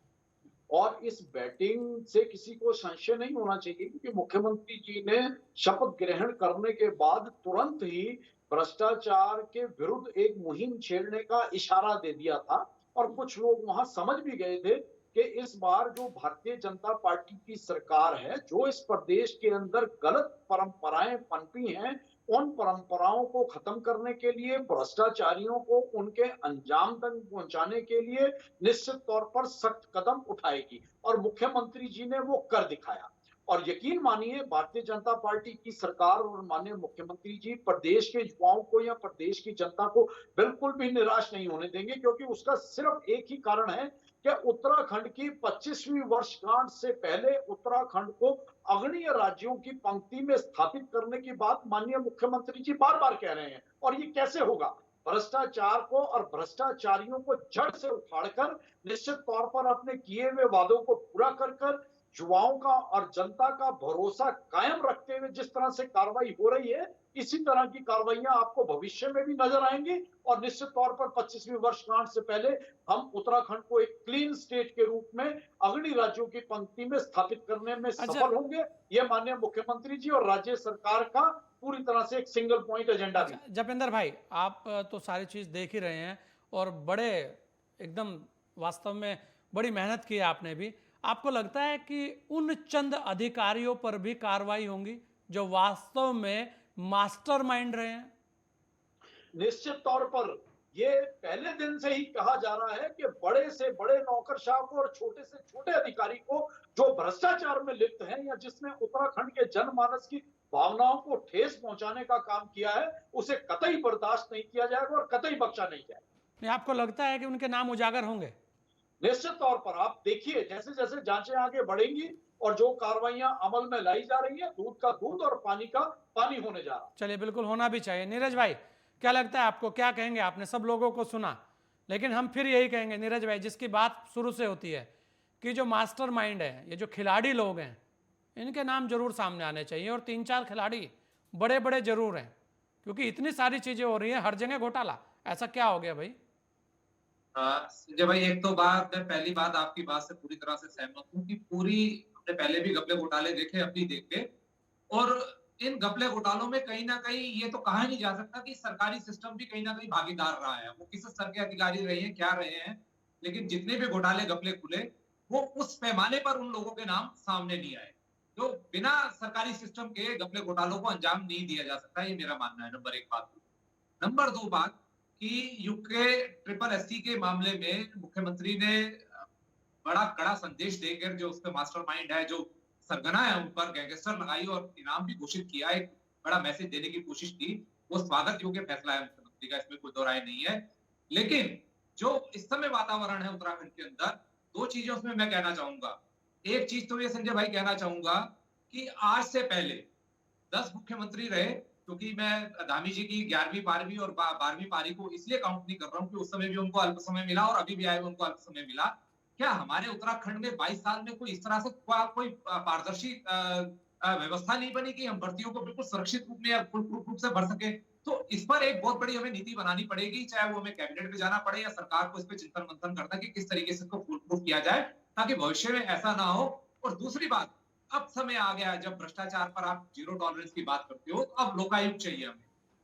S6: और इस बैटिंग से किसी को संशय नहीं होना चाहिए, क्योंकि मुख्यमंत्री जी ने शपथ ग्रहण करने के बाद तुरंत ही भ्रष्टाचार के विरुद्ध एक मुहिम छेड़ने का इशारा दे दिया था। और कुछ लोग वहां समझ भी गए थे कि इस बार जो भारतीय जनता पार्टी की सरकार है, जो इस प्रदेश के अंदर गलत परंपराएं पनपी हैं, उन परंपराओं को खत्म करने के लिए, भ्रष्टाचारियों को उनके अंजाम तक पहुंचाने के लिए निश्चित तौर पर सख्त कदम उठाएगी। और मुख्यमंत्री जी ने वो कर दिखाया। और यकीन मानिए भारतीय जनता पार्टी की सरकार और माननीय मुख्यमंत्री जी प्रदेश के युवाओं को या प्रदेश की जनता को बिल्कुल भी निराश नहीं होने देंगे, क्योंकि उसका सिर्फ एक ही कारण है कि उत्तराखंड की 25वीं वर्षगांठ से पहले उत्तराखंड को अग्रणीय राज्यों की पंक्ति में स्थापित करने की बात माननीय मुख्यमंत्री जी बार बार कह रहे हैं। और ये कैसे होगा? भ्रष्टाचार को और भ्रष्टाचारियों को जड़ से उखाड़कर निश्चित तौर पर अपने किए हुए वादों को पूरा कर युवाओं का और जनता का भरोसा कायम रखते हुए जिस तरह से कार्रवाई हो रही है, इसी तरह की कार्रवाइयां आपको भविष्य में भी नजर आएंगी। और निश्चित तौर पर 25वीं वर्षगांठ से पहले हम उत्तराखंड को एक क्लीन स्टेट के रूप में अग्रणी राज्यों की पंक्ति में स्थापित करने में सफल होंगे। यह माननीय मुख्यमंत्री जी और राज्य सरकार का पूरी तरह से एक सिंगल पॉइंट एजेंडा भी।
S1: जपेंद्र भाई, आप तो सारी चीज देख ही रहे हैं और बड़े एकदम वास्तव में बड़ी मेहनत की है आपने भी। आपको लगता है कि उन चंद अधिकारियों पर भी कार्रवाई होंगी जो वास्तव में मास्टरमाइंड रहे हैं?
S6: निश्चित तौर पर ये पहले दिन से ही कहा जा रहा है कि बड़े से बड़े नौकरशाह को और छोटे से छोटे अधिकारी को जो भ्रष्टाचार में लिप्त है या जिसने उत्तराखंड के जनमानस की भावनाओं को ठेस पहुंचाने का काम किया है, उसे कतई बर्दाश्त नहीं किया जाएगा और कतई बख्शा नहीं जाएगा।
S1: नहीं, आपको लगता है कि उनके नाम उजागर होंगे?
S6: निश्चित तौर पर आप देखिए जैसे जैसे जांचें आगे बढ़ेंगी और जो कार्रवाइयां अमल में लाई जा रही है, दूध का दूध और पानी का पानी होने जा रहा है।
S1: चलिए, बिल्कुल होना भी चाहिए। नीरज भाई, क्या लगता है आपको, क्या कहेंगे? आपने सब लोगों को सुना, लेकिन हम फिर यही कहेंगे नीरज भाई, जिसकी बात शुरू से होती है कि जो मास्टरमाइंड है, ये जो खिलाड़ी लोग हैं, इनके नाम जरूर सामने आने चाहिए। और 3-4 खिलाड़ी बड़े बड़े जरूर हैं, क्योंकि इतनी सारी चीजें हो रही हैं, हर जगह घोटाला। ऐसा क्या हो गया भाई?
S8: संजय भाई, एक तो बात, मैं पहली बात आपकी बात से पूरी तरह से सहमत हूँ कि पूरी, हमने पहले भी घपले घोटाले देखे, अब भी देखे, और इन घपले घोटालों में कहीं ना कहीं ये तो कहा नहीं जा सकता कि सरकारी सिस्टम भी कहीं ना कहीं भागीदार रहा है। वो किस स्तर के अधिकारी रहे हैं, क्या रहे हैं, लेकिन जितने भी घोटाले घपले खुले, वो उस पैमाने पर उन लोगों के नाम सामने नहीं आए। तो बिना सरकारी सिस्टम के घपले घोटालों को अंजाम नहीं दिया जा सकता, ये मेरा मानना है। नंबर 1 बात। नंबर 2 बात कि यूके SSS के मामले में मुख्यमंत्री ने बड़ा कड़ा संदेश देकर जो उसके मास्टरमाइंड है, जो सरगना है, उन पर गैंगस्टर लगाई और इनाम भी घोषित किया, एक बड़ा मैसेज देने की कोशिश की। वो स्वागत योग्य फैसला है मुख्यमंत्री का, इसमें कोई दो राय नहीं है। लेकिन जो इस समय वातावरण है उत्तराखंड के अंदर, 2 चीजें उसमें मैं कहना चाहूंगा। एक चीज तो ये संजय भाई कहना चाहूंगा कि आज से पहले 10 मुख्यमंत्री रहे, क्योंकि मैं धामी जी की 11वीं 12वीं और 12वीं पारी को इसलिए काउंट नहीं कर रहा हूं कि उस समय भी उनको अल्प समय मिला और अभी भी आए उनको अल्प समय मिला। क्या हमारे उत्तराखंड में 22 साल में कोई इस तरह से कोई पारदर्शी व्यवस्था नहीं बनी कि हम भर्तियों को बिल्कुल सुरक्षित रूप में या फुलप्रूफ रूप से भर सके? तो इस पर एक बहुत बड़ी हमें नीति बनानी पड़ेगी, चाहे वो हमें कैबिनेट में जाना पड़े या सरकार को इस पर चिंतन मंथन करना कि किस तरीके से इसको फुलप्रूफ किया जाए, ताकि भविष्य में ऐसा ना हो। और दूसरी बात, अब समय आ गया है जब भ्रष्टाचार पर आप जीरो टॉलरेंस की बात करते हो, तो अब लोकायुक्त चाहिए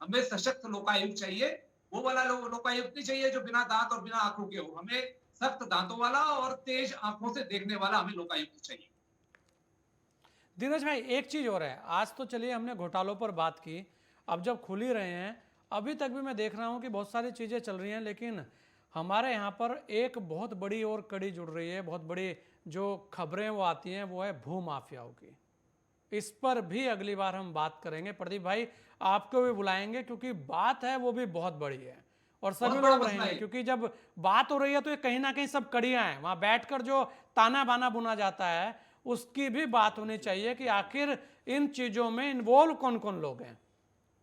S8: हमें सशक्त लोकायुक्त चाहिए। वो वाला लोकायुक्त नहीं चाहिए जो बिना दांत और बिना आंखों के हो, हमें सख्त दांतों वाला और तेज आंखों से देखने वाला हमें लोकायुक्त चाहिए।
S1: धीरज भाई, एक चीज और है, आज तो चलिए हमने घोटालों पर बात की, अब जब खुल ही रहे हैं, अभी तक भी मैं देख रहा हूं कि बहुत सारी चीजें चल रही हैं, लेकिन हमारे यहाँ पर एक बहुत बड़ी और कड़ी जुड़ रही है, बहुत बड़ी जो खबरें वो आती हैं वो है भू माफियाओं की। इस पर भी अगली बार हम बात करेंगे। प्रदीप भाई आपको भी बुलाएंगे क्योंकि बात है वो भी बहुत बड़ी है और सभी
S8: बहुत बड़ा
S1: लोग
S8: मसला
S1: रहेंगे,
S8: है।
S1: क्योंकि जब बात हो रही है तो ये कहीं ना कहीं सब कड़ियां हैं, वहां बैठकर जो ताना बाना बुना जाता है उसकी भी बात होनी चाहिए कि आखिर इन चीजों में इन्वॉल्व कौन कौन लोग हैं।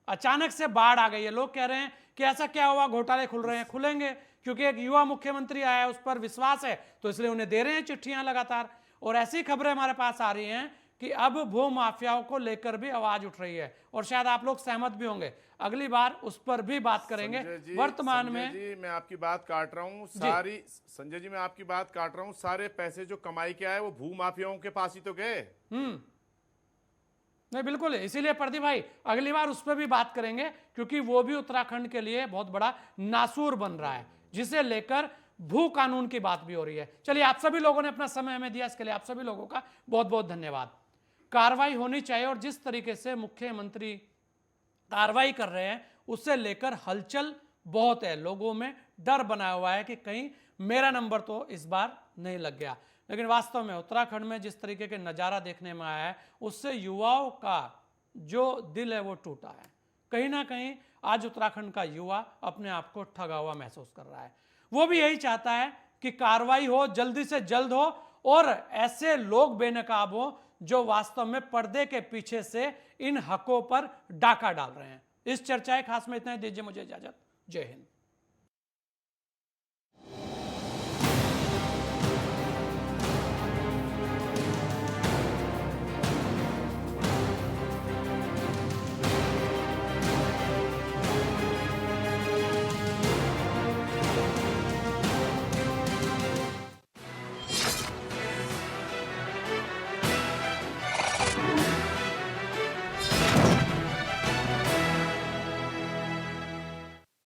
S1: अचानक से बाढ़ आ गई है, लोग कह रहे हैं कि ऐसा क्या हुआ, घोटाले खुल रहे हैं, खुलेंगे क्योंकि एक युवा मुख्यमंत्री आया है, उस पर विश्वास है तो इसलिए उन्हें दे रहे हैं चिट्ठियां लगातार। और ऐसी खबरें हमारे पास आ रही हैं कि अब भू माफियाओं को लेकर भी आवाज उठ रही है और शायद आप लोग सहमत भी होंगे। अगली बार उस पर भी बात करेंगे। वर्तमान में
S5: संजय जी मैं आपकी बात काट रहा हूँ, सारे पैसे जो कमाई के आए वो भू माफियाओं के पास ही तो गए।
S1: नहीं बिल्कुल, इसीलिए प्रदीप भाई अगली बार उस पर भी बात करेंगे क्योंकि वो भी उत्तराखंड के लिए बहुत बड़ा नासूर बन रहा है, जिसे लेकर भू कानून की बात भी हो रही है। चलिए, आप सभी लोगों ने अपना समय हमें दिया, इसके लिए आप सभी लोगों का बहुत बहुत धन्यवाद। कार्रवाई होनी चाहिए और जिस तरीके से मुख्यमंत्री कार्रवाई कर रहे हैं उससे लेकर हलचल बहुत है, लोगों में डर बना हुआ है कि कहीं मेरा नंबर तो इस बार नहीं लग गया। लेकिन वास्तव में उत्तराखंड में जिस तरीके के नज़ारा देखने में आया है उससे युवाओं का जो दिल है वो टूटा है। कहीं ना कहीं आज उत्तराखंड का युवा अपने आप को ठगा हुआ महसूस कर रहा है। वो भी यही चाहता है कि कार्रवाई हो, जल्दी से जल्द हो और ऐसे लोग बेनकाब हो जो वास्तव में पर्दे के पीछे से इन हकों पर डाका डाल रहे हैं। इस चर्चा खास में इतना ही, दीजिए मुझे इजाजत। जय हिंद।